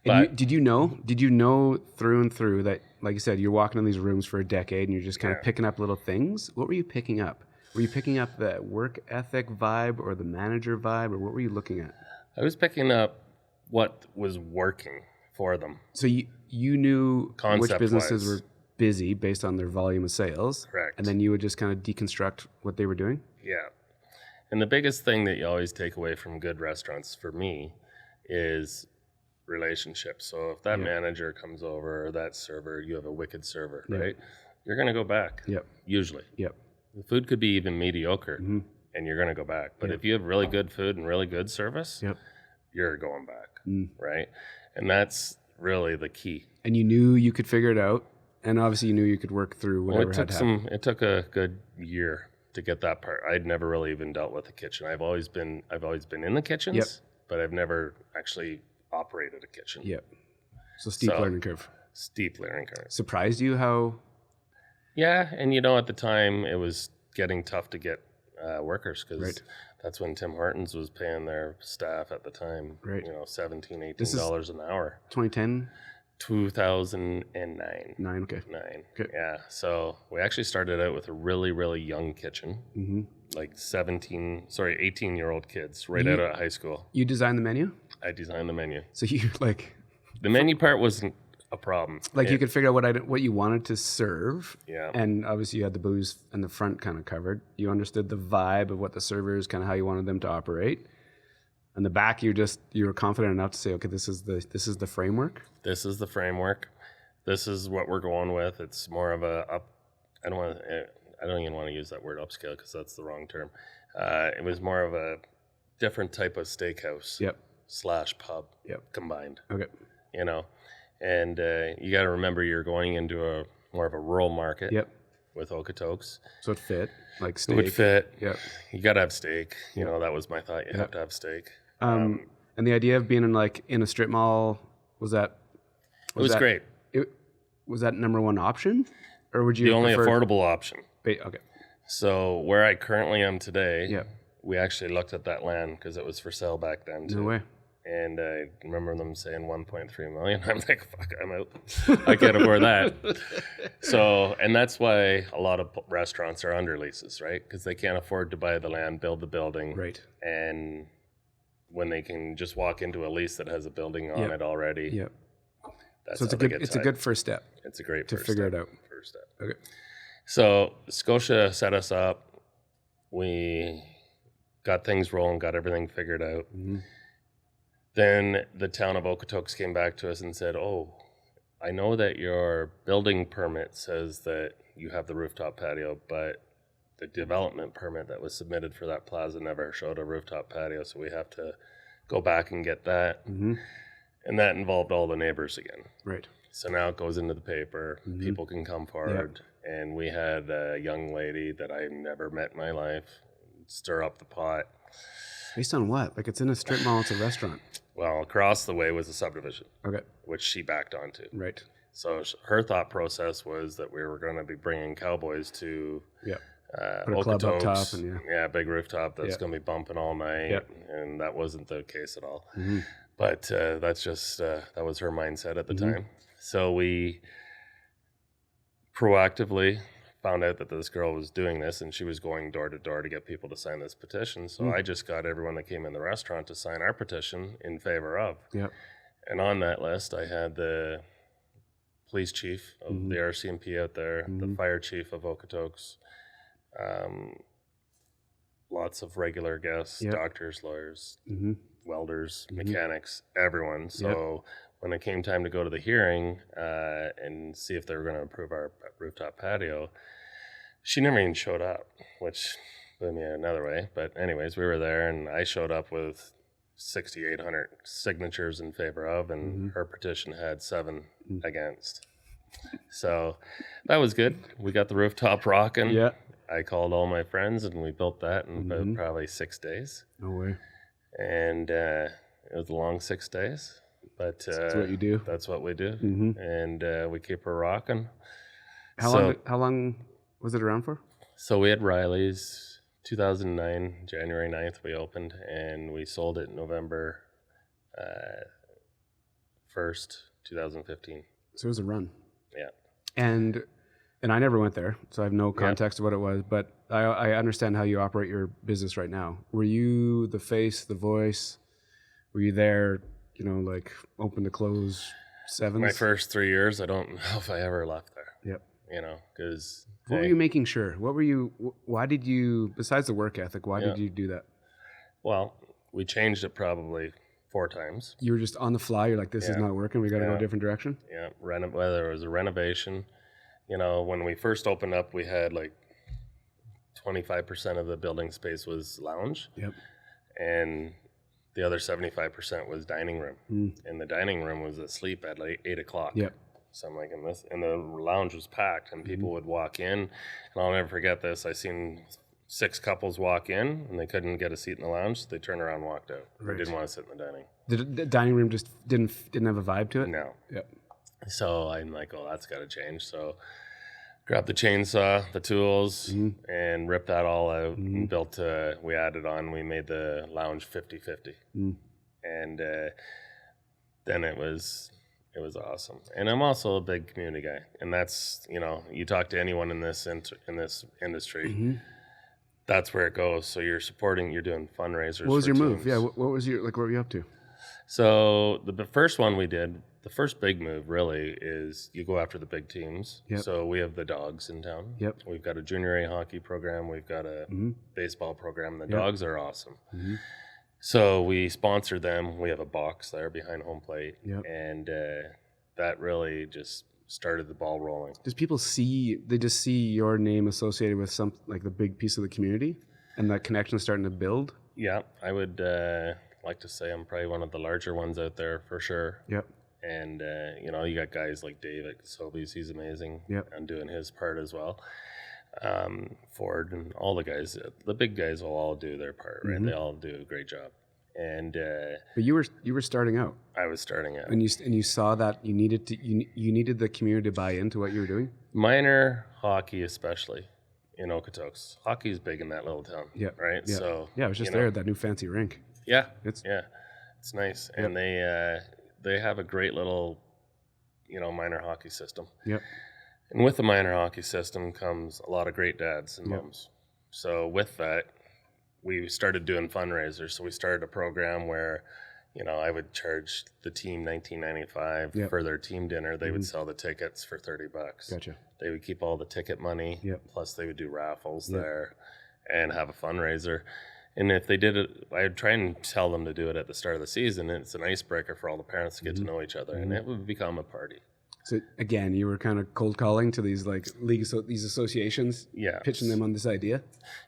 But did you know through and through that, like you said, you're walking in these rooms for a decade and you're just kind of picking up little things? What were you picking up? Were you picking up the work ethic vibe or the manager vibe, or what were you looking at? I was picking up what was working for them. So you knew which businesses were busy based on their volume of sales. Correct. And then you would just kind of deconstruct what they were doing? Yeah. And the biggest thing that you always take away from good restaurants for me is relationship. So if that manager comes over or that server, you have a wicked server, right? You're going to go back. Yep. Usually. Yep. The food could be even mediocre and you're going to go back. But if you have really good food and really good service, you're going back, right? And that's really the key. And you knew you could figure it out. And obviously you knew you could work through whatever had to happen. It took a good year to get that part. I'd never really even dealt with the kitchen. I've always been in the kitchens, but I've never actually operated a kitchen. Yep. So steep learning curve. Steep learning curve. Surprised you how? Yeah, and at the time it was getting tough to get workers because that's when Tim Hortons was paying their staff at the time, $17, $18 an hour. 2010? 2009. 9, okay. 9. Okay. Yeah. So we actually started out with a really, really young kitchen, like 18-year-old kids right out of high school. You designed the menu? I designed the menu. So you the menu part wasn't a problem. You could figure out what you wanted to serve. Yeah. And obviously you had the booze and the front kind of covered. You understood the vibe of what the servers, kind of how you wanted them to operate. And the back, you were confident enough to say, okay, this is the framework. This is the framework. This is what we're going with. It's more of a I don't even want to use that word upscale because that's the wrong term. It was more of a different type of steakhouse. / pub. Combined. Okay. And you got to remember you're going into more of a rural market. With Okotoks. So it fit, like steak. It would fit. Yep. You got to have steak. That was my thought. You have to have steak. And the idea of being in a strip mall, was that great. Was that number one option? Or would you the only affordable option? Okay. So where I currently am today, we actually looked at that land because it was for sale back then too. No way. And I remember them saying 1.3 million. I'm like, fuck, I'm out. I can't afford that. So, and that's why a lot of restaurants are under leases, right? Because they can't afford to buy the land, build the building. Right. And when they can just walk into a lease that has a building on it already. That's so it's a good first step. It's a great to figure it out. First step. Okay. So Scotia set us up. We got things rolling, got everything figured out. Then the town of Okotoks came back to us and said, oh, I know that your building permit says that you have the rooftop patio, but the development permit that was submitted for that plaza never showed a rooftop patio, so we have to go back and get that. And that involved all the neighbors again. Right. So now it goes into the paper. People can come forward. And we had a young lady that I never met in my life stir up the pot. Based on what? Like, it's in a strip mall, it's a restaurant. Well, across the way was a subdivision. Okay. Which she backed onto. Right. So her thought process was that we were going to be bringing cowboys to put a club up top and big rooftop that's going to be bumping all night. And that wasn't the case at all. But that's just, that was her mindset at the time. So we proactively found out that this girl was doing this and she was going door to door to get people to sign this petition. So I just got everyone that came in the restaurant to sign our petition in favor of. And on that list, I had the police chief of the RCMP out there, the fire chief of Okotoks, lots of regular guests, doctors, lawyers, welders, mechanics, everyone. So when it came time to go to the hearing and see if they were going to approve our rooftop patio, she never even showed up, which blew me another way. But anyways, we were there, and I showed up with 6,800 signatures in favor of, and her petition had 7 against. So that was good. We got the rooftop rocking. I called all my friends, and we built that in about probably 6 days. No way. And it was a long 6 days. But that's what you do. That's what we do, and we keep her rocking. How long was it around for? So we had Riley's 2009, January 9th we opened, and we sold it November 1st, 2015. So it was a run. Yeah. And I never went there, so I have no context of what it was, but I understand how you operate your business right now. Were you the face, the voice? Were you there, like open to close 7s? My first 3 years, I don't know if I ever left there. Because... What were you making sure? Why did you, besides the work ethic, why did you do that? Well, we changed it probably 4 times. You were just on the fly. You're like, this is not working. We got to go a different direction. Yeah. Whether it was a renovation, when we first opened up, we had like 25% of the building space was lounge. Yep. And the other 75% was dining room. And the dining room was asleep at like 8 o'clock. Yep. So I'm like, and the lounge was packed, and people would walk in, and I'll never forget this. I seen 6 couples walk in, and they couldn't get a seat in the lounge, so they turned around and walked out. Right. They didn't want to sit in the dining. The dining room just didn't have a vibe to it? No. Yep. So I'm like, oh, that's got to change. So grabbed the chainsaw, the tools, and ripped that all out and built, we added on, we made the lounge 50-50. And then it was awesome. And I'm also a big community guy. And that's, you talk to anyone in this industry, that's where it goes. So you're doing fundraisers. What was your move? Yeah, what was what were you up to? So the first one we did, the first big move really is you go after the big teams. Yep. So we have the Dogs in town. Yep. We've got a junior A hockey program. We've got a baseball program. The Dogs are awesome. So we sponsor them. We have a box there behind home plate. Yep. And that really just started the ball rolling. Does people see your name associated with some, like the big piece of the community, and that connection is starting to build? Yeah, I would like to say I'm probably one of the larger ones out there for sure. Yep. And, you got guys like David Sobey's, he's amazing. Yep. And doing his part as well. Ford and all the guys, the big guys will all do their part, right? They all do a great job. And but you were starting out. I was starting out, and you saw that you needed the community to buy into what you were doing. Minor hockey, especially in Okotoks, hockey is big in that little town. Yeah, right. Yeah. So I was just there at that new fancy rink. Yeah, it's nice, and they have a great little minor hockey system. Yep. And with the minor hockey system comes a lot of great dads and moms. So with that, we started doing fundraisers. So we started a program where, I would charge the team $19.95 for their team dinner. They would sell the tickets for $30. Gotcha. They would keep all the ticket money. Plus they would do raffles there and have a fundraiser. And if they did it, I'd try and tell them to do it at the start of the season. And it's an icebreaker for all the parents to get to know each other. And it would become a party. So again, you were kind of cold calling to these these associations, pitching them on this idea.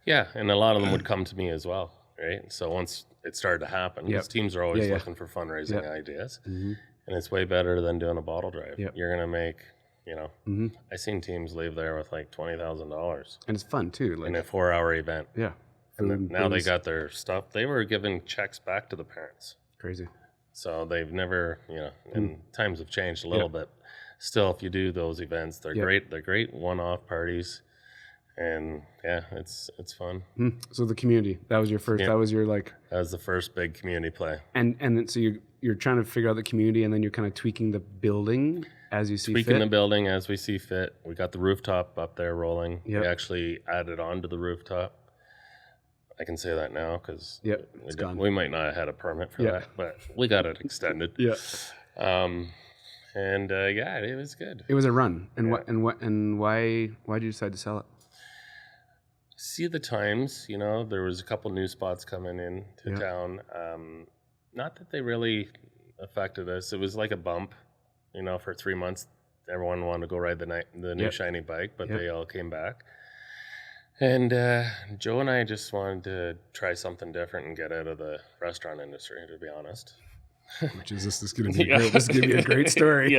Yeah, and a lot of them would come to me as well, right? So once it started to happen, because teams are always looking for fundraising ideas, and it's way better than doing a bottle drive. You're gonna make, I seen teams leave there with like $20,000, and it's fun too, in a 4-hour event. Yeah, and now they got their stuff. They were giving checks back to the parents. Crazy. So they've never, and times have changed a little bit. Still, if you do those events, they're great. They're great one-off parties, and it's fun. So the community, that was your first. That was your That was the first big community play. And then so you're trying to figure out the community, and then you're kind of tweaking the building as you see fit. Tweaking the building as we see fit. We got the rooftop up there rolling. Yep. We actually added on to the rooftop. I can say that now because we might not have had a permit for that, but we got it extended. And it was good. It was a run. And why did you decide to sell it? See the times, there was a couple new spots coming in to town. Not that they really affected us. It was like a bump, for 3 months. Everyone wanted to go ride the new shiny bike, but they all came back. And Joe and I just wanted to try something different and get out of the restaurant industry, to be honest. Which is this is going to be great. This is going to be a great story.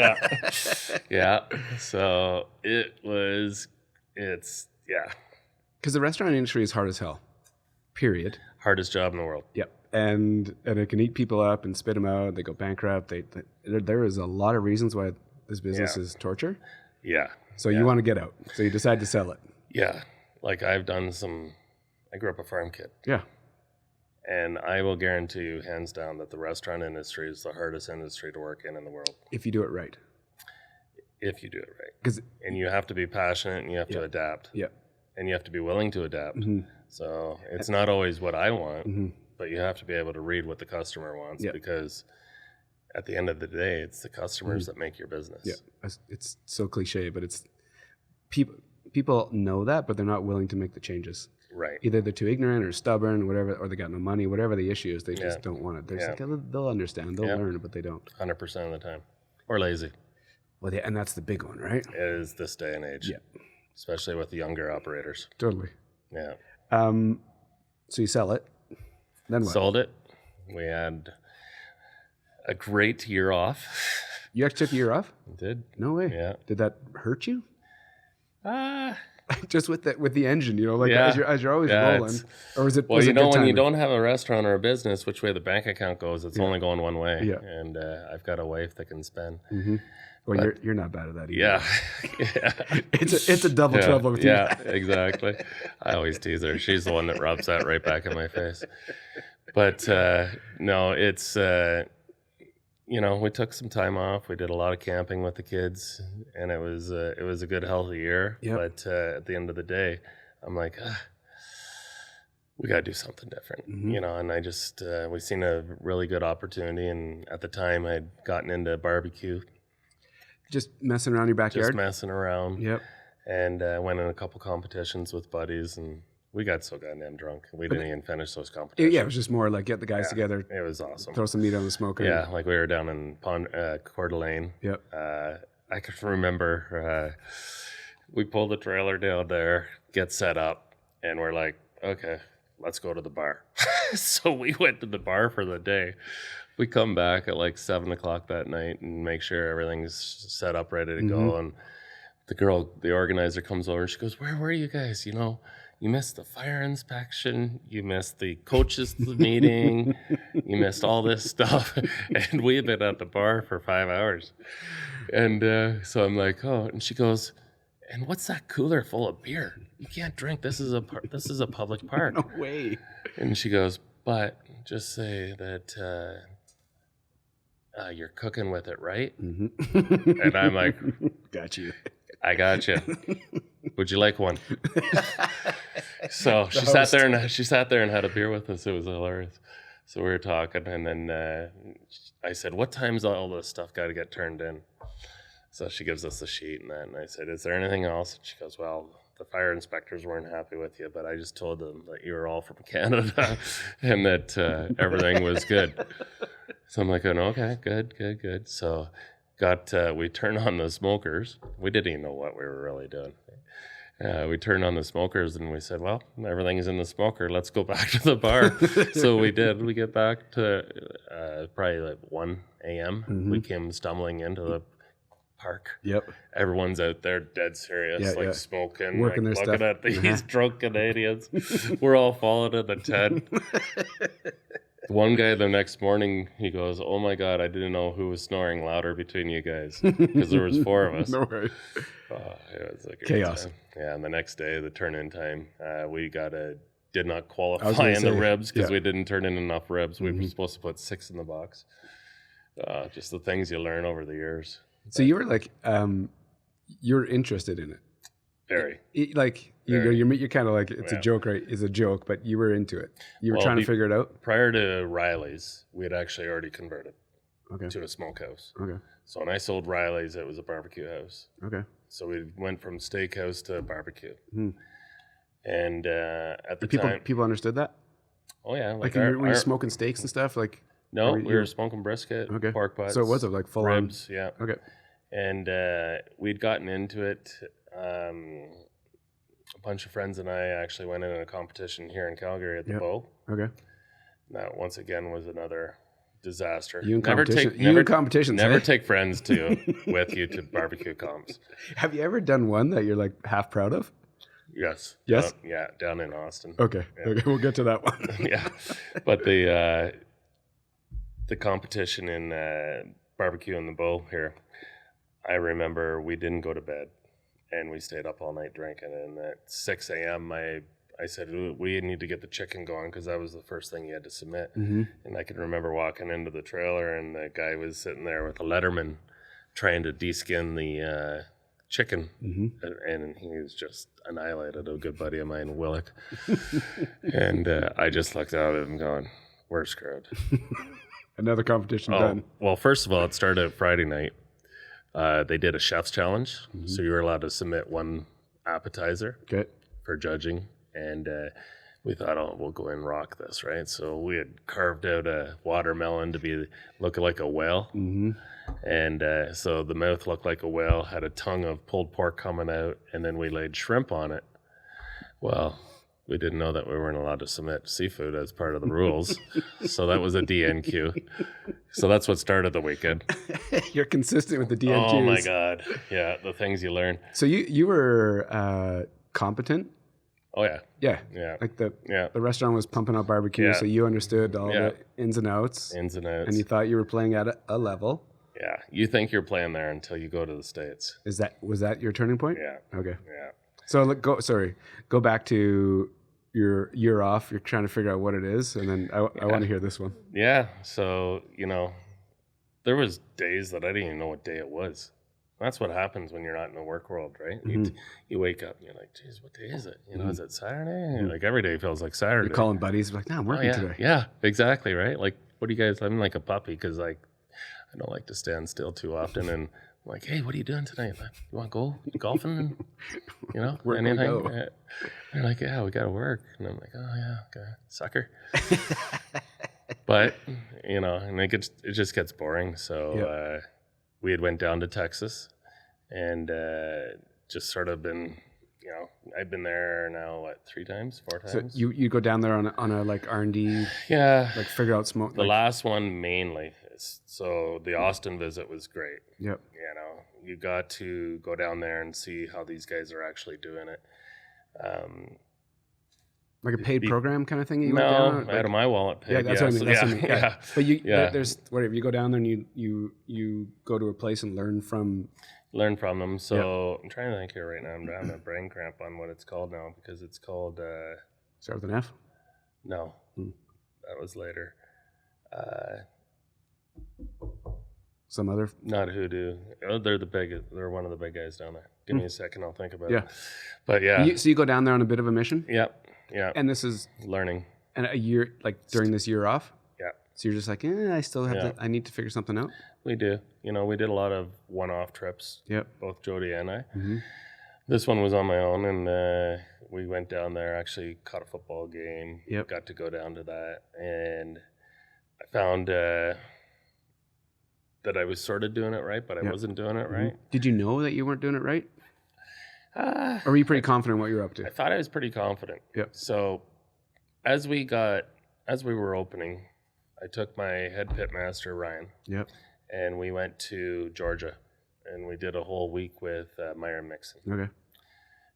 So it's because the restaurant industry is hard as hell. Period. Hardest job in the world. Yep. And it can eat people up and spit them out. They go bankrupt. There is a lot of reasons why this business is torture. Yeah. So you want to get out. So you decide to sell it. Yeah. Like I grew up a farm kid. Yeah. And I will guarantee you, hands down, that the restaurant industry is the hardest industry to work in the world. If you do it right. And you have to be passionate and you have to adapt. Yeah. And you have to be willing to adapt. So it's not always what I want, but you have to be able to read what the customer wants because at the end of the day, it's the customers that make your business. Yeah. It's so cliche, but it's people people know that, but they're not willing to make the changes. Right. Either they're too ignorant or stubborn, whatever, or they got no money, whatever the issue is, they just don't want it. They're like, they'll understand, they'll learn, but they don't. 100% of the time. Or lazy. Well, and that's the big one, right? It is this day and age. Yeah. Especially with the younger operators. Totally. Yeah. So you sell it. Then what? Sold it. We had a great year off. You actually took a year off? I did. No way. Yeah. Did that hurt you? Just with the engine, as you're always rolling, or was it? Well, was it when you don't have a restaurant or a business, which way the bank account goes, it's only going one way. Yeah. And I've got a wife that can spend. Mm-hmm. Well, but, you're not bad at that either. Yeah. It's a double trouble with you. Yeah, exactly. I always tease her. She's the one that rubs that right back in my face. But no, it's. We took some time off. We did a lot of camping with the kids, and it was a good, healthy year. Yep. But at the end of the day, I'm like, we got to do something different, And I just we seen a really good opportunity, and at the time, I'd gotten into barbecue, just messing around your backyard. Just messing around. Yep. And went in a couple competitions with buddies, and we got so goddamn drunk. We didn't even finish those competitions. Yeah, it was just more like get the guys together. It was awesome. Throw some meat on the smoker. Yeah, like we were down in Coeur d'Alene. Yep. I can remember we pulled the trailer down there, get set up, and we're like, okay, let's go to the bar. So we went to the bar for the day. We come back at like 7 o'clock that night and make sure everything's set up, ready to go. And the organizer comes over and she goes, where were you guys? You missed the fire inspection. You missed the coaches meeting. You missed all this stuff. And we had been at the bar for 5 hours. And so I'm like, oh. And she goes, and what's that cooler full of beer? You can't drink. This is a public park. No way. And she goes, but just say that you're cooking with it, right? Mm-hmm. And I'm like, got you. I got you. Would you like one? So she sat there and had a beer with us. It was hilarious. So we were talking, and then I said, "What time's all this stuff got to get turned in?" So she gives us the sheet and that, and I said, "Is there anything else?" And she goes, "Well, the fire inspectors weren't happy with you, but I just told them that you were all from Canada and that everything was good." So I'm like, "Oh, okay, good." So we turned on the smokers. We didn't even know what we were really doing. We turned on the smokers and we said, well, everything is in the smoker. Let's go back to the bar. So we did. We get back to probably like 1 a.m. Mm-hmm. We came stumbling into the park. Yep. Everyone's out there dead serious, smoking, working like, their looking stuff. at these drunk Canadians. We're all following in the tent. One guy the next morning, he goes, "Oh my God, I didn't know who was snoring louder between you guys because there was 4 of us." No way. It was like chaos. Yeah, and the next day, the turn-in time, we did not qualify in the ribs because we didn't turn in enough ribs. We were supposed to put 6 in the box. Just the things you learn over the years. So you were like, you're interested in it. Very. You're kind of like, it's a joke, right? It's a joke, but you were into it. You were trying to figure it out? Prior to Riley's, we had actually already converted to a smokehouse. Okay. So when I sold Riley's, it was a barbecue house. Okay. So we went from steakhouse to barbecue. Hmm. And at the time... People understood that? Oh, yeah. Were you smoking steaks and stuff? No, we were smoking brisket, pork butts. So it was like full ribs, on? Yeah. Okay. And we'd gotten into it. A bunch of friends and I actually went in a competition here in Calgary at the Bow. Okay. That once again was another disaster. Never take friends with you to barbecue comps. Have you ever done one that you're like half proud of? Yes. Yes. Down in Austin. Okay. Yeah. Okay, we'll get to that one. Yeah, but the competition in barbecue in the Bow here, I remember we didn't go to bed. And we stayed up all night drinking. And at 6 a.m., I said, we need to get the chicken going because that was the first thing you had to submit. Mm-hmm. And I can remember walking into the trailer and the guy was sitting there with a Letterman trying to deskin the chicken. Mm-hmm. And he was just annihilated, a good buddy of mine, Willick. And I just looked at him going, we're screwed. Another competition done. Well, first of all, it started Friday night. They did a chef's challenge, so you were allowed to submit one appetizer for judging. And we thought, oh, we'll go and rock this, right? So we had carved out a watermelon to look like a whale. Mm-hmm. And so the mouth looked like a whale, had a tongue of pulled pork coming out, and then we laid shrimp on it. Well, we didn't know that we weren't allowed to submit seafood as part of the rules. So that was a DNQ. So that's what started the weekend. You're consistent with the DNQs. Oh my God. Yeah, the things you learn. So you were competent? Oh yeah. Yeah. Like the restaurant was pumping out barbecue, so you understood all the ins and outs. And you thought you were playing at a level. Yeah. You think you're playing there until you go to the States. Was that your turning point? Yeah. Okay. Yeah. So go back to your year off. You're trying to figure out what it is, and then I want to hear this one. Yeah. So, there was days that I didn't even know what day it was. That's what happens when you're not in the work world, right? Mm-hmm. You wake up and you're like, geez, what day is it? Is it Saturday? Mm-hmm. Like every day feels like Saturday. You're calling buddies, like, no, I'm working today. Yeah, exactly, right? Like, what do you guys, I'm like a puppy because I don't like to stand still too often. And I'm like, hey, what are you doing tonight? Like, you want to go golfing? Where can we go? They're like, yeah, we got to work. And I'm like, oh, yeah, okay, sucker. But, and it just gets boring. So we had went down to Texas and just sort of been, I've been there now, 4 times? So you go down there on a like R&D? Yeah. Like figure out smoke? The last one mainly. So the Austin visit was great. Yep. You got to go down there and see how these guys are actually doing it. Like a paid program kind of thing? No, went down? Out of my wallet paid. Yeah, that's what I mean. That's what I mean. Yeah. But there's whatever. You go down there and you go to a place and learn from them. So I'm trying to think here right now. I'm having a brain cramp on what it's called now because it's called. Start with an F? No, that was later. Some other? Not Hoodoo. Oh, they're one of the big guys down there. Give me a second, I'll think about it. Yeah. But yeah. So you go down there on a bit of a mission? Yep. Yeah. And this is learning. And a year, like during this year off? Yeah. So you're just like, I still have I need to figure something out? We do. We did a lot of one-off trips. Yep. Both Jody and I. Mm-hmm. This one was on my own, and we went down there, actually caught a football game. Yep. Got to go down to that. And I found that I was sort of doing it right, but I wasn't doing it right. Did you know that you weren't doing it right? Or were you pretty confident what you were up to? I thought I was pretty confident. Yep. So as we were opening, I took my head pitmaster, Ryan. Yep. And we went to Georgia, and we did a whole week with Myron Mixon. Okay.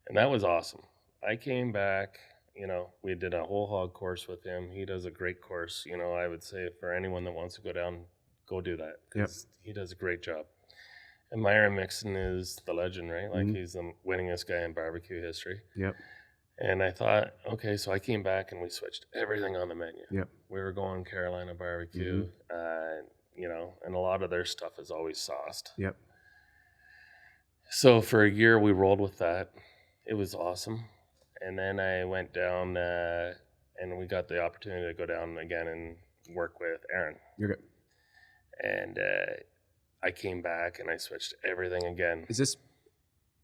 And that was awesome. I came back, we did a whole hog course with him. He does a great course. I would say for anyone that wants to go down, go do that. Because he does a great job. And Myron Mixon is the legend, right? Like he's the winningest guy in barbecue history. Yep. And I thought, okay, so I came back and we switched everything on the menu. Yep. We were going Carolina barbecue, and a lot of their stuff is always sauced. Yep. So for a year we rolled with that. It was awesome. And then I went down and we got the opportunity to go down again and work with Aaron. You're good. And I came back and I switched everything again. Is this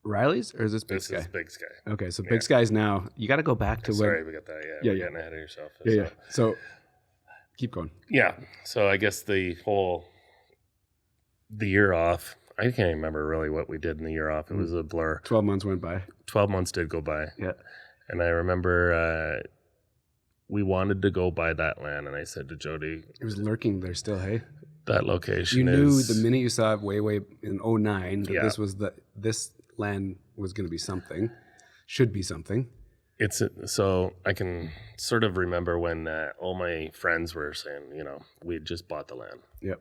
Riley's or is this Big Sky? This is Big Sky. Okay, so Big Sky's now. You got to go back to Sorry, we got that. Yeah, we're getting ahead of yourself. Yeah. So keep going. Yeah. So I guess the year off, I can't even remember really what we did in the year off. It was a blur. 12 months went by. 12 months did go by. Yeah. And I remember we wanted to go buy that land, and I said to Jody, it was lurking there still, hey? That location you knew the minute you saw it way in 2009 that this land was going to be something, should be something. So I can sort of remember when all my friends were saying, we had just bought the land. Yep.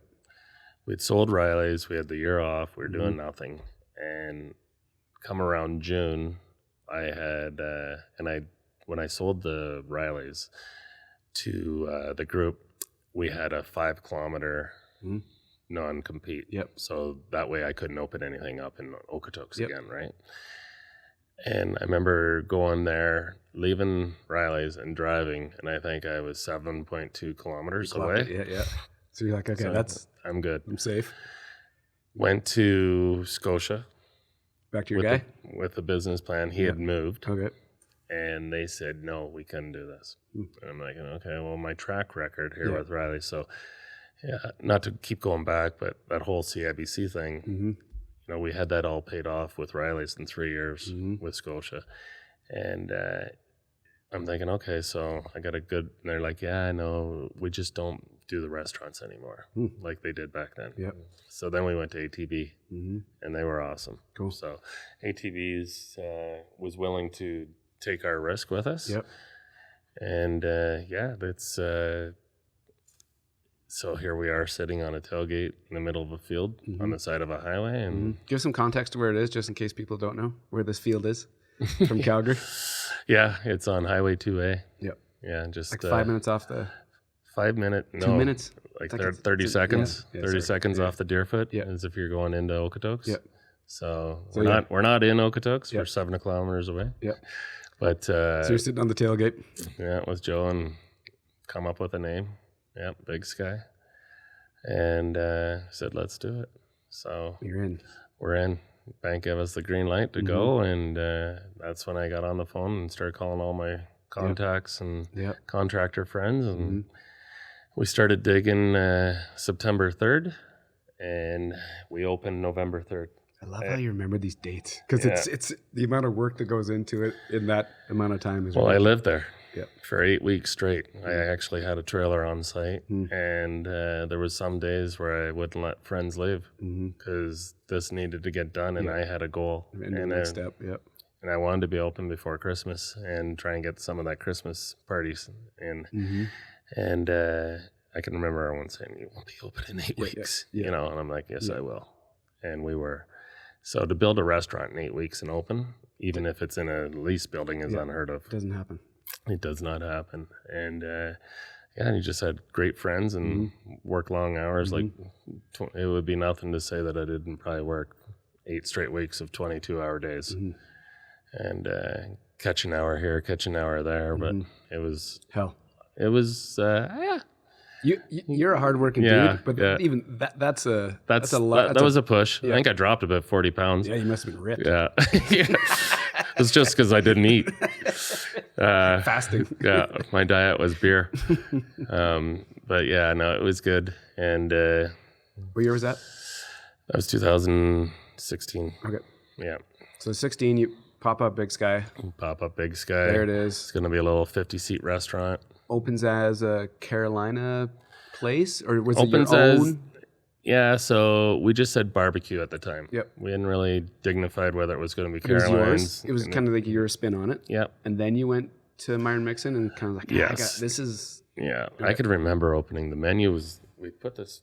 We'd sold Riley's. We had the year off. We were doing nothing. And come around June, I had, when I sold the Riley's to the group, we had a 5-kilometer non-compete. Yep. So that way I couldn't open anything up in Okotoks again, right? And I remember going there, leaving Riley's and driving, and I think I was 7.2 kilometers away. Yeah. So you're like, okay, I'm good. I'm safe. Went to Scotia. Back to your guy? With the business plan. He had moved. Okay. And they said, no, we couldn't do this. And I'm like, okay, well, my track record here with Riley. So, yeah, not to keep going back, but that whole CIBC thing, you know, we had that all paid off with Riley's in 3 years with Scotia. And I'm thinking, okay, so I got a good, and they're like, yeah, I know, we just don't do the restaurants anymore like they did back then. Yep. So then we went to ATB, and they were awesome. Cool. So ATB's was willing to take our risk with us. Yep. And that's so here we are sitting on a tailgate in the middle of a field on the side of a highway. And give some context to where it is, just in case people don't know where this field is from Calgary. Yeah, it's on Highway 2A. Yep. Yeah, just like 5 minutes off the 5 minute, no, 2 minutes, like 30 seconds. 30 seconds off the Deerfoot, as if you're going into Okotoks. Yep. So we're not in Okotoks. We're 7 kilometers away. Yep. But so you're sitting on the tailgate. Yeah, with Joe and come up with a name. Yep, Big Sky. And said, let's do it. So you're in. We're in. Bank gave us the green light to go, and that's when I got on the phone and started calling all my contacts and contractor friends, and we started digging September 3rd, and we opened November 3rd. I love how you remember these dates, because it's the amount of work that goes into it in that amount of time. Well, I lived there for 8 weeks straight. I actually had a trailer on site, and there was some days where I wouldn't let friends leave because this needed to get done, and I had a goal. And the next step, and I wanted to be open before Christmas and try and get some of that Christmas parties in. And I can remember everyone saying, "You won't be open in 8 weeks," you know, and I'm like, "Yes, I will." And we were. So to build a restaurant in 8 weeks and open, even if it's in a lease building, is unheard of. It doesn't happen. It does not happen. And and you just had great friends and work long hours. Like it would be nothing to say that I didn't probably work 8 straight weeks of 22-hour days. And catch an hour here, catch an hour there. But it was hell. It was You're a hardworking dude, but even that's a lot. That was a push. I think I dropped about 40 pounds. Yeah, you must have been ripped. Yeah. It's just because I didn't eat. Fasting. Yeah, my diet was beer. But yeah, no, it was good. And what year was that? That was 2016. Okay. Yeah. So 16, you pop up Big Sky. Pop up Big Sky. There it is. It's going to be a little 50-seat restaurant. Opens as a Carolina place, or was it your own? Yeah, so we just said barbecue at the time. Yep. We hadn't really dignified whether it was going to be Caroline's. It was kind of like your spin on it. Yep. And then you went to Myron Mixon and kind of like, this is... Yeah, I could remember opening the menu. We put this...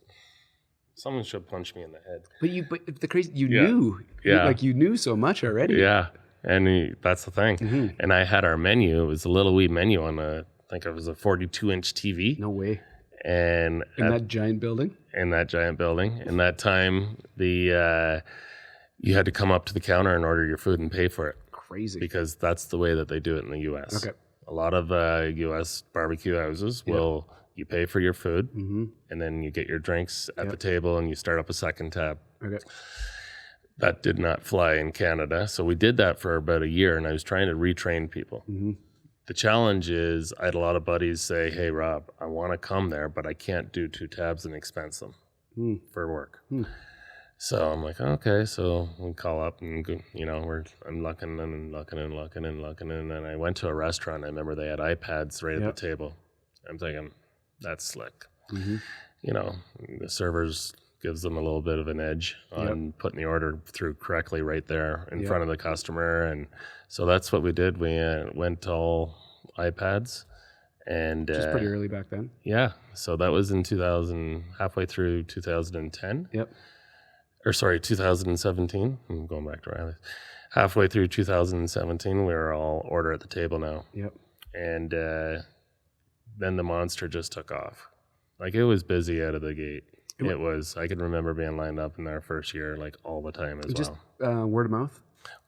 Someone should punch me in the head. But the crazy... You knew. Yeah. You knew so much already. Yeah, and that's the thing. And I had our menu. It was a little wee menu on I think it was a 42-inch TV. No way. And in that giant building? In that giant building. In that time, you had to come up to the counter and order your food and pay for it. Crazy. Because that's the way that they do it in the U.S. Okay. A lot of U.S. barbecue houses will, you pay for your food, and then you get your drinks at the table and you start up a second tab. Okay. That did not fly in Canada. So we did that for about a year, and I was trying to retrain people. The challenge is I had a lot of buddies say, "Hey, Rob, I want to come there, but I can't do 2 tabs and expense them for work." So I'm like, okay, so we call up and, I'm looking, and then I went to a restaurant. I remember they had iPads right at the table. I'm thinking, that's slick. The servers gives them a little bit of an edge on putting the order through correctly right there in front of the customer. And so that's what we did. We went to all iPads. And which is pretty early back then. Yeah. So that was in halfway through 2010. Yep. Or sorry, 2017. I'm going back to Riley's. Halfway through 2017, we were all order at the table now. Yep. And then the monster just took off. Like, it was busy out of the gate. It was. I can remember being lined up in our first year, like, all the time as just, well. Word of mouth?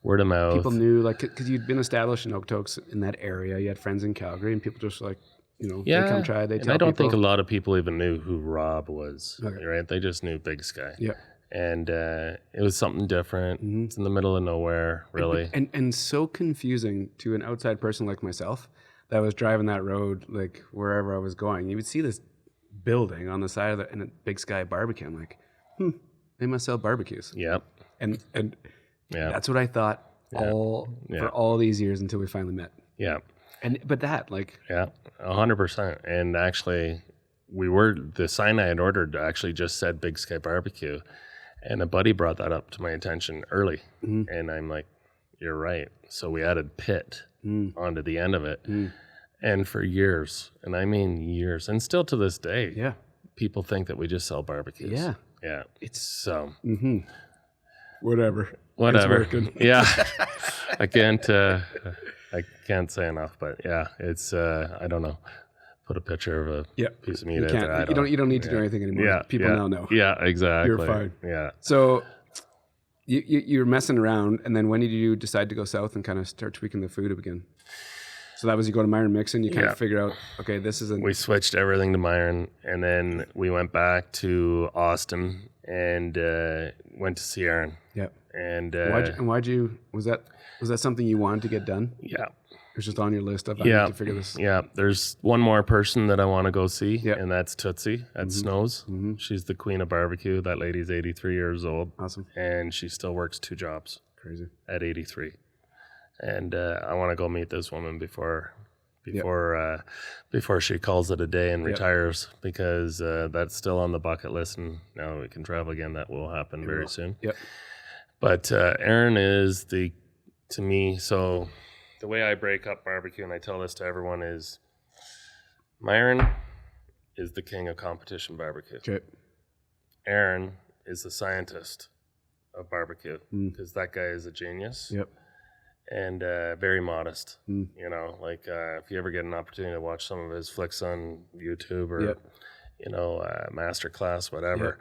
Word of mouth. People knew, like, because you'd been established in Okotoks in that area. You had friends in Calgary, and people just, like, they come try. They tell I don't think a lot of people even knew who Rob was, okay. right? They just knew Big Sky. Yeah. And it was something different. It's in the middle of nowhere, really. And so confusing to an outside person like myself that was driving that road, like wherever I was going. You would see this building on the side of the, and a Big Sky BBQ. I'm like, they must sell barbecues. Yep. And that's what I thought for all these years until we finally met. Yeah. But that, like... Yeah, 100%. And actually, the sign I had ordered actually just said Big Sky BBQ. And a buddy brought that up to my attention early. And I'm like, you're right. So we added pit onto the end of it. And for years, and I mean years, and still to this day, people think that we just sell barbecues. Yeah. Yeah. It's so... Whatever. It's working. Yeah. I can't say enough, but yeah, it's, I don't know. Put a picture of a piece of meat out there. You don't need to do anything anymore. Yeah, People now know. Yeah, exactly. You're fine. Yeah. So you're messing around, and then when did you decide to go south and kind of start tweaking the food again? So that was you go to Myron Mixon, you kind of figure out, okay, this isn't... We switched everything to Myron, and then we went back to Austin and went to see Aaron. Yeah. And why'd you... Was that something you wanted to get done? Yeah. It was just on your list of, I need to figure this... Yeah. There's one more person that I want to go see, and that's Tootsie at Snows. She's the queen of barbecue. That lady's 83 years old. Awesome. And she still works 2 jobs. Crazy. At 83. And I want to go meet this woman before she calls it a day and retires, because that's still on the bucket list. And now we can travel again. That will happen very soon. Yep. But Aaron is to me, so the way I break up barbecue, and I tell this to everyone, is Myron is the king of competition barbecue. Okay. Aaron is the scientist of barbecue, because that guy is a genius. Yep. And very modest, you know, like if you ever get an opportunity to watch some of his flicks on YouTube or, Masterclass, whatever,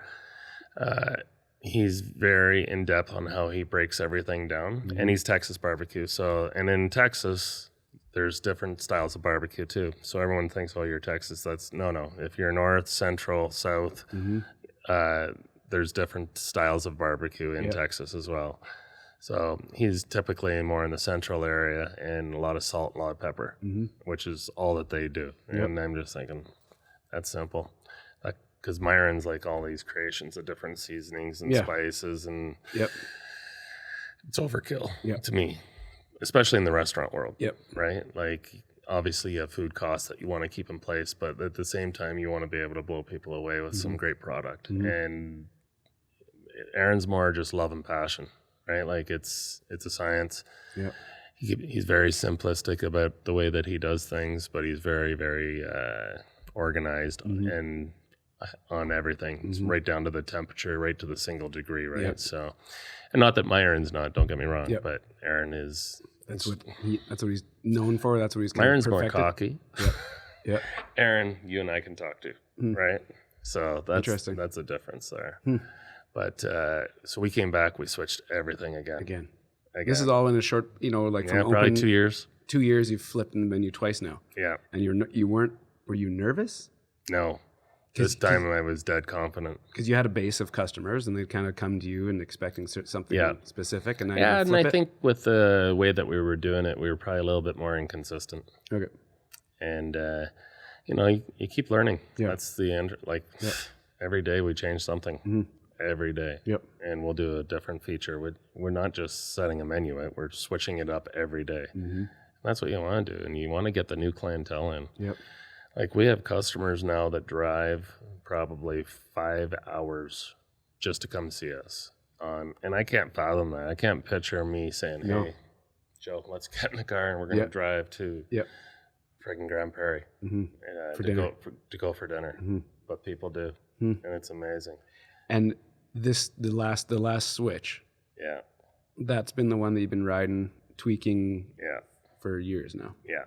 he's very in depth on how he breaks everything down. And he's Texas barbecue. So, and in Texas, there's different styles of barbecue too. So everyone thinks, oh, you're Texas. No. If you're north, central, south, there's different styles of barbecue in Texas as well. So he's typically more in the central area, and a lot of salt, a lot of pepper, which is all that they do. And I'm just thinking, that's simple. Because Myron's like all these creations of different seasonings and spices, and it's overkill to me, especially in the restaurant world, right? Like, obviously you have food costs that you want to keep in place, but at the same time, you want to be able to blow people away with some great product. And Aaron's more just love and passion. Right, like it's a science. Yeah, he's very simplistic about the way that he does things, but he's very, very organized and on everything. It's right down to the temperature, right to the single degree. Right, so, and not that my Aaron's not. Don't get me wrong, but Aaron is. That's what he's known for. That's what he's. Aaron's more cocky. Yeah. Aaron, you and I can talk to, right? So that's interesting. That's a difference there. But so we came back, we switched everything again. This is all in a short, like from probably open, 2 years. 2 years, you've flipped the menu twice now. Yeah. And were you nervous? No. This time I was dead confident. Because you had a base of customers and they'd kind of come to you and expecting something specific. And now and I think with the way that we were doing it, we were probably a little bit more inconsistent. Okay. And, you keep learning. Yeah. That's the end. Like every day we change something. Every day. Yep. And we'll do a different feature. We're not just setting a menu out, we're switching it up every day. That's what you want to do, and you want to get the new clientele in. Yep. Like, we have customers now that drive probably 5 hours just to come see us. And I can't fathom that. I can't picture me saying, hey, Joe, let's get in the car and we're going to drive to friggin' Grand Prairie to go for dinner. But people do, and it's amazing. And the last switch. Yeah. That's been the one that you've been riding, tweaking for years now. Yeah.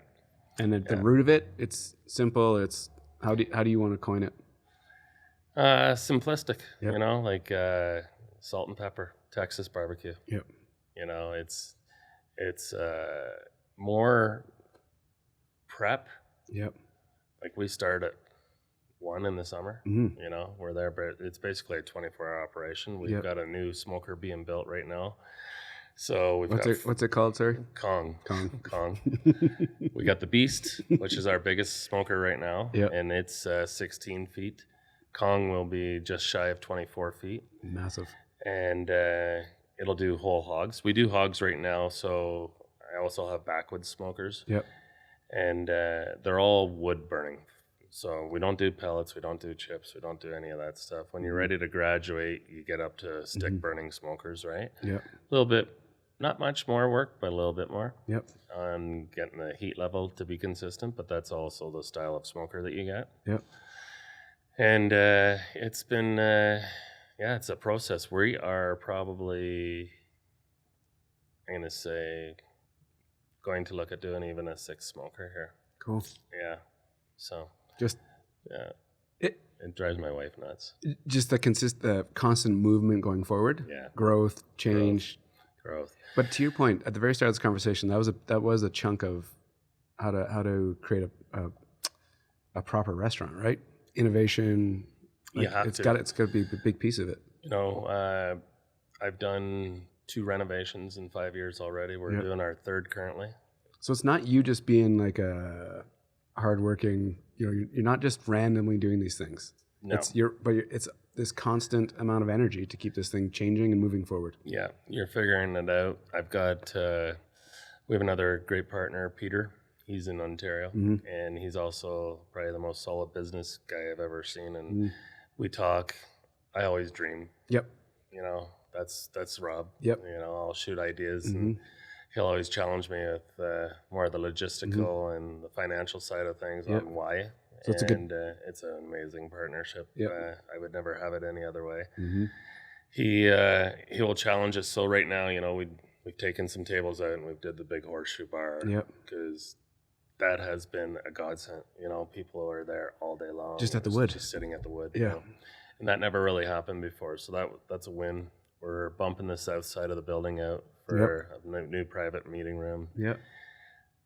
And at the root of it, it's simple. It's how do you want to coin it? Simplistic, like salt and pepper, Texas barbecue. Yep. It's more prep. Yep. Like, we start at 1 in the summer. You know, we're there, but it's basically a 24-hour operation. We've got a new smoker being built right now. So we've what's it called, sir? Kong. We got the Beast, which is our biggest smoker right now, and it's 16 feet. Kong will be just shy of 24 feet. Massive. And it'll do whole hogs. We do hogs right now, so I also have backwoods smokers. Yep. And they're all wood burning. So we don't do pellets, we don't do chips, we don't do any of that stuff. When you're ready to graduate, you get up to stick burning smokers, right? Yep. A little bit, not much more work, but a little bit more. Yep. On getting the heat level to be consistent, but that's also the style of smoker that you get. Yep. And it's been, it's a process. We are probably, I'm going to say, going to look at doing even a 6th smoker here. Cool. Yeah. So. Just. Yeah. It drives my wife nuts. Just the constant movement going forward. Yeah. Growth, change. Growth. But to your point, at the very start of this conversation, that was a chunk of how to create a proper restaurant, right? Innovation. Like, it's got to be a big piece of it. You know, I've done 2 renovations in 5 years already. We're doing our 3rd currently. So it's not you just being like a hardworking. You know, you're not just randomly doing these things. No. It's this constant amount of energy to keep this thing changing and moving forward. Yeah, you're figuring it out. I've got, we have another great partner, Peter. He's in Ontario, and he's also probably the most solid business guy I've ever seen. And we talk. I always dream. Yep. You know, that's Rob. Yep. You know, I'll shoot ideas, and he'll always challenge me with more of the logistical and the financial side of things on why. So it's it's an amazing partnership. Yep. I would never have it any other way. He will challenge us. So right now, you know, we've taken some tables out and we've did the big horseshoe bar. Yep. Because that has been a godsend. You know, people are there all day long. Just at the wood. Just sitting at the wood. Yeah. You know? And that never really happened before. So that's a win. We're bumping the south side of the building out for a new private meeting room. Yep.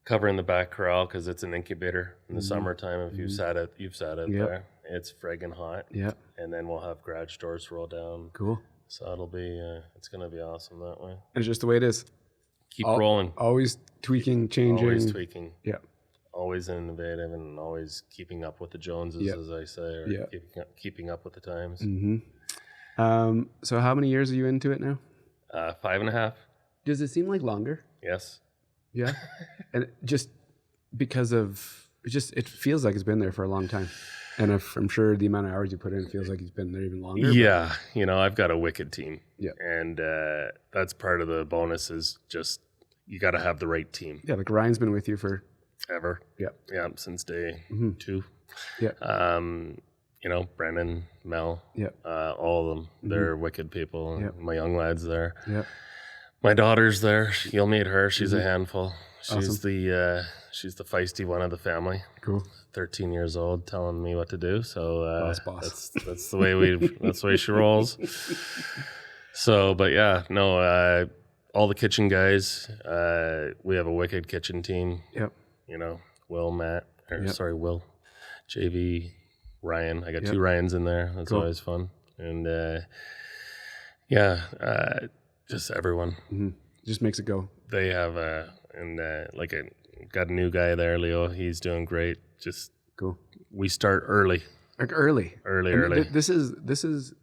Covering the back corral because it's an incubator in the summertime. If you've sat it there. It's friggin' hot. Yeah. And then we'll have garage doors roll down. Cool. So it'll be, it's going to be awesome that way. And it's just the way it is. Keep rolling. Always tweaking, changing. Always tweaking. Yeah. Always innovative and always keeping up with the Joneses, as I say, or keeping up with the times. So how many years are you into it now? 5.5. Does it seem like longer? Yes. Yeah. And just because of it feels like it's been there for a long time. And I'm sure the amount of hours you put in, it feels like it's been there even longer. Yeah. You know, I've got a wicked team. Yeah. And that's part of the bonus is just you got to have the right team. Yeah. Like Ryan's been with you for ever. Yeah. Yeah. Since day 2. Yeah. You know, Brendan, Mel, all of them. They're wicked people. Yeah. My young lad's there. Yeah. My daughter's there. You'll meet her. She's a handful. She's awesome. She's the feisty one of the family. Cool. 13 years old, telling me what to do. So boss. that's the way that's the way she rolls. So, but yeah, no, all the kitchen guys. We have a wicked kitchen team. Yep. You know, Will, JV, Ryan. I got 2 Ryans in there. That's always fun. And just everyone. Just makes it go. They have got a new guy there, Leo. He's doing great. Just cool. We start early. Like early. This is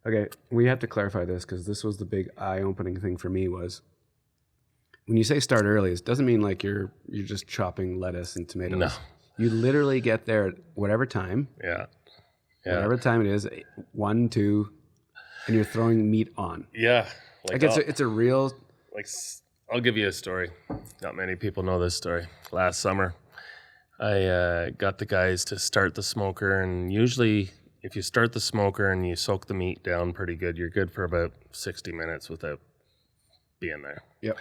okay. We have to clarify this because this was the big eye-opening thing for me was when you say start early, it doesn't mean like you're just chopping lettuce and tomatoes. No. You literally get there at whatever time. Yeah. Whatever time it is, 1, 2, and you're throwing meat on. Yeah. Like it's a real. Like I'll give you a story. Not many people know this story. Last summer, I got the guys to start the smoker, and usually if you start the smoker and you soak the meat down pretty good, you're good for about 60 minutes without being there. Yep.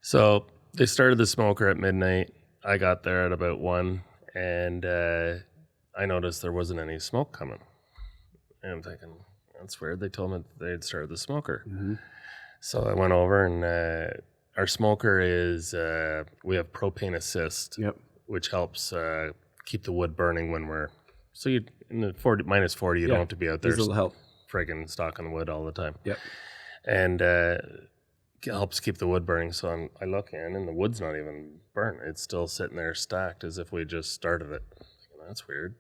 So they started the smoker at midnight. I got there at about 1, and I noticed there wasn't any smoke coming. And I'm thinking, that's weird. They told me they'd started the smoker. So I went over, and our smoker is, we have propane assist, which helps keep the wood burning when we're So you in the -40, you don't have to be out there. There's a little help. Friggin' stalking the wood all the time. Yep. And helps keep the wood burning. So I look in, and the wood's not even burnt. It's still sitting there stacked as if we just started it. That's weird.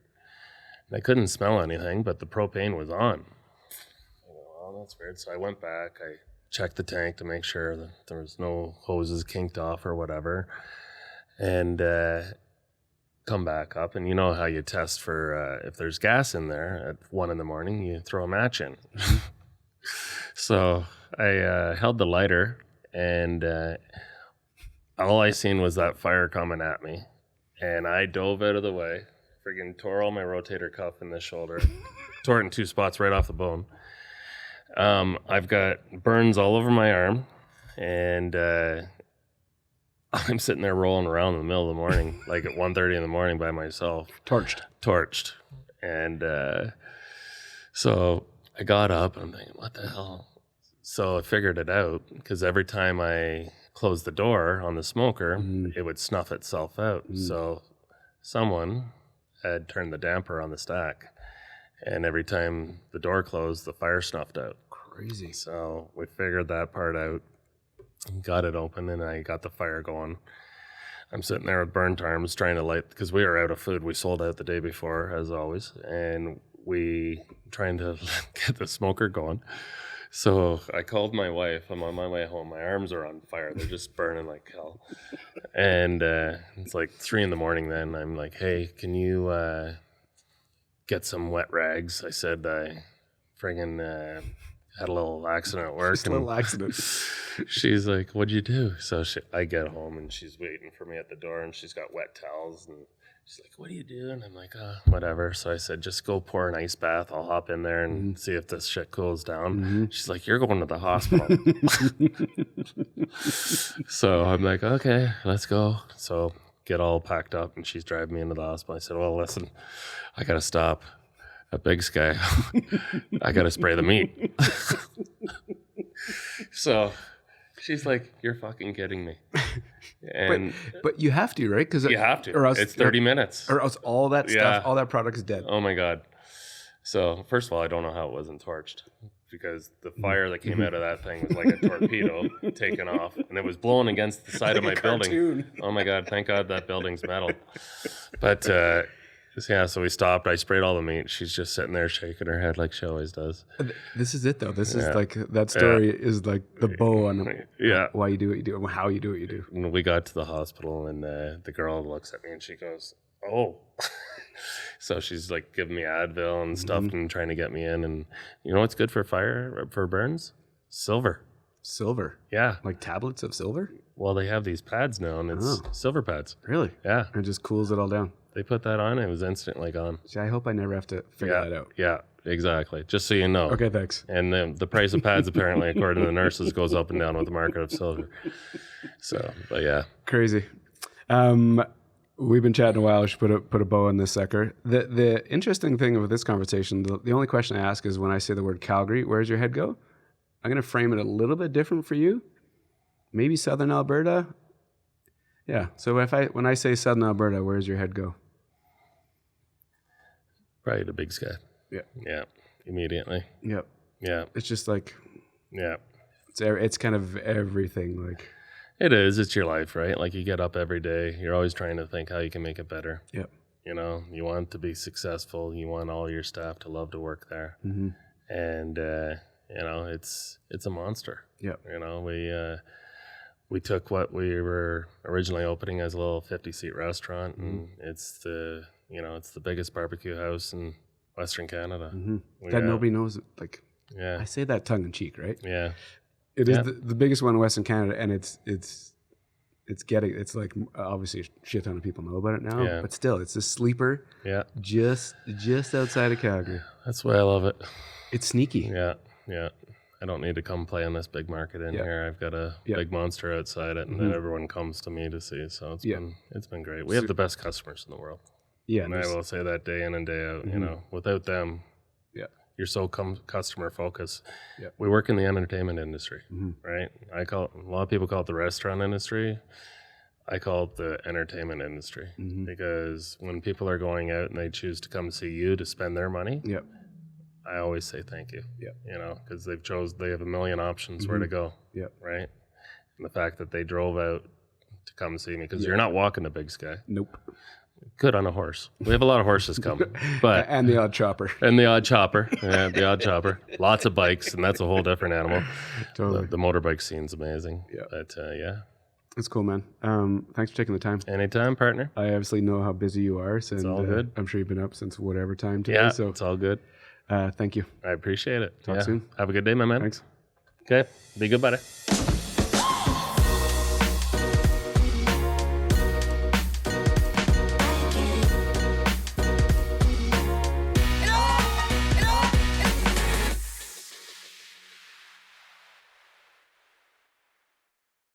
And I couldn't smell anything, but the propane was on. Oh, that's weird. So I went back. I checked the tank to make sure that there was no hoses kinked off or whatever. And come back up. And you know how you test for if there's gas in there at 1 a.m, you throw a match in. So I held the lighter, and all I seen was that fire coming at me. And I dove out of the way, friggin' tore all my rotator cuff in the shoulder, tore it in 2 spots right off the bone. I've got burns all over my arm, and I'm sitting there rolling around in the middle of the morning, like at 1:30 in the morning by myself. Torched. And so I got up, and I'm thinking, what the hell? So I figured it out, because every time I closed the door on the smoker, it would snuff itself out. So someone had turned the damper on the stack, and every time the door closed, the fire snuffed out. Crazy. So we figured that part out, got it open, and I got the fire going. I'm sitting there with burnt arms trying to light, because we were out of food. We sold out the day before, as always, and we trying to get the smoker going. So I called my wife. I'm on my way home. My arms are on fire. They're just burning like hell. And it's like 3 a.m. then. I'm like, hey, can you get some wet rags? I said I friggin' had a little accident at work. Just a little accident. She's like, what'd you do? So I get home, and she's waiting for me at the door, and she's got wet towels, and she's like, what do you do? And I'm like, whatever. So I said, just go pour an ice bath. I'll hop in there and see if this shit cools down. She's like, you're going to the hospital. So I'm like, okay, let's go. So get all packed up, and she's driving me into the hospital. I said, well, listen, I got to stop at Big Sky. I got to spray the meat. So she's like, you're fucking kidding me. And but you have to, right? Because you have to. Or else it's 30 minutes. Or else all that stuff, all that product is dead. Oh my God. So first of all, I don't know how it wasn't torched, because the fire that came out of that thing was like a torpedo taken off, and it was blowing against the side of my building. Oh my God. Thank God that building's metal. But so we stopped. I sprayed all the meat. She's just sitting there shaking her head like she always does. This is it, though. This is like, that story is like the bow on why you do what you do and how you do what you do. When we got to the hospital, and the girl looks at me, and she goes, oh. So she's like giving me Advil and stuff and trying to get me in. And you know what's good for burns? Silver. Silver? Yeah. Like tablets of silver? Well, they have these pads now, and it's silver pads. Really? Yeah. And it just cools it all down. They put that on, it was instantly gone. See, I hope I never have to figure that out. Yeah, exactly. Just so you know. Okay, thanks. And the price of pads, apparently, according to the nurses, goes up and down with the market of silver. So, but yeah. Crazy. We've been chatting a while. I should put a bow on this sucker. The interesting thing with this conversation, the only question I ask is when I say the word Calgary, where's your head go? I'm going to frame it a little bit different for you. Maybe Southern Alberta. Yeah. So when I say Southern Alberta, where's your head go? Probably the Big Sky. Yeah. Yeah. Immediately. Yep. Yeah. It's just like. Yeah. It's kind of everything. Like. It is. It's your life, right? Like you get up every day. You're always trying to think how you can make it better. Yep. You know, you want to be successful. You want all your staff to love to work there. And you know, it's a monster. Yep. You know, we took what we were originally opening as a little 50-seat restaurant, and it's the biggest barbecue house in Western Canada. That nobody knows. Like, yeah, I say that tongue in cheek, right? Yeah, it is the biggest one in Western Canada, and it's like obviously a shit ton of people know about it now, but still, it's a sleeper. Yeah, just outside of Calgary. That's why I love it. It's sneaky. Yeah. I don't need to come play in this big market in here. I've got a big monster outside it, and then everyone comes to me to see. So it's been great. We have the best customers in the world. Yeah, and I will say that day in and day out. You know, without them, you're so customer focused. Yeah. We work in the entertainment industry, right? A lot of people call it the restaurant industry. I call it the entertainment industry, because when people are going out and they choose to come see you to spend their money, I always say thank you. You know, because they have a million options where to go. Right. And the fact that they drove out to come see me, because you're not walking to Big Sky. Nope. Good on a horse. We have a lot of horses coming, but and the odd chopper. And the odd chopper. Yeah, the odd chopper. Lots of bikes, and that's a whole different animal. Totally. The motorbike scene's amazing. Yeah. But yeah. That's cool, man. Thanks for taking the time. Anytime, partner. I obviously know how busy you are. So it's all good. I'm sure you've been up since whatever time today. Yeah, so it's all good. Thank you. I appreciate it. Talk soon. Have a good day, my man. Thanks. Okay. Be good, buddy.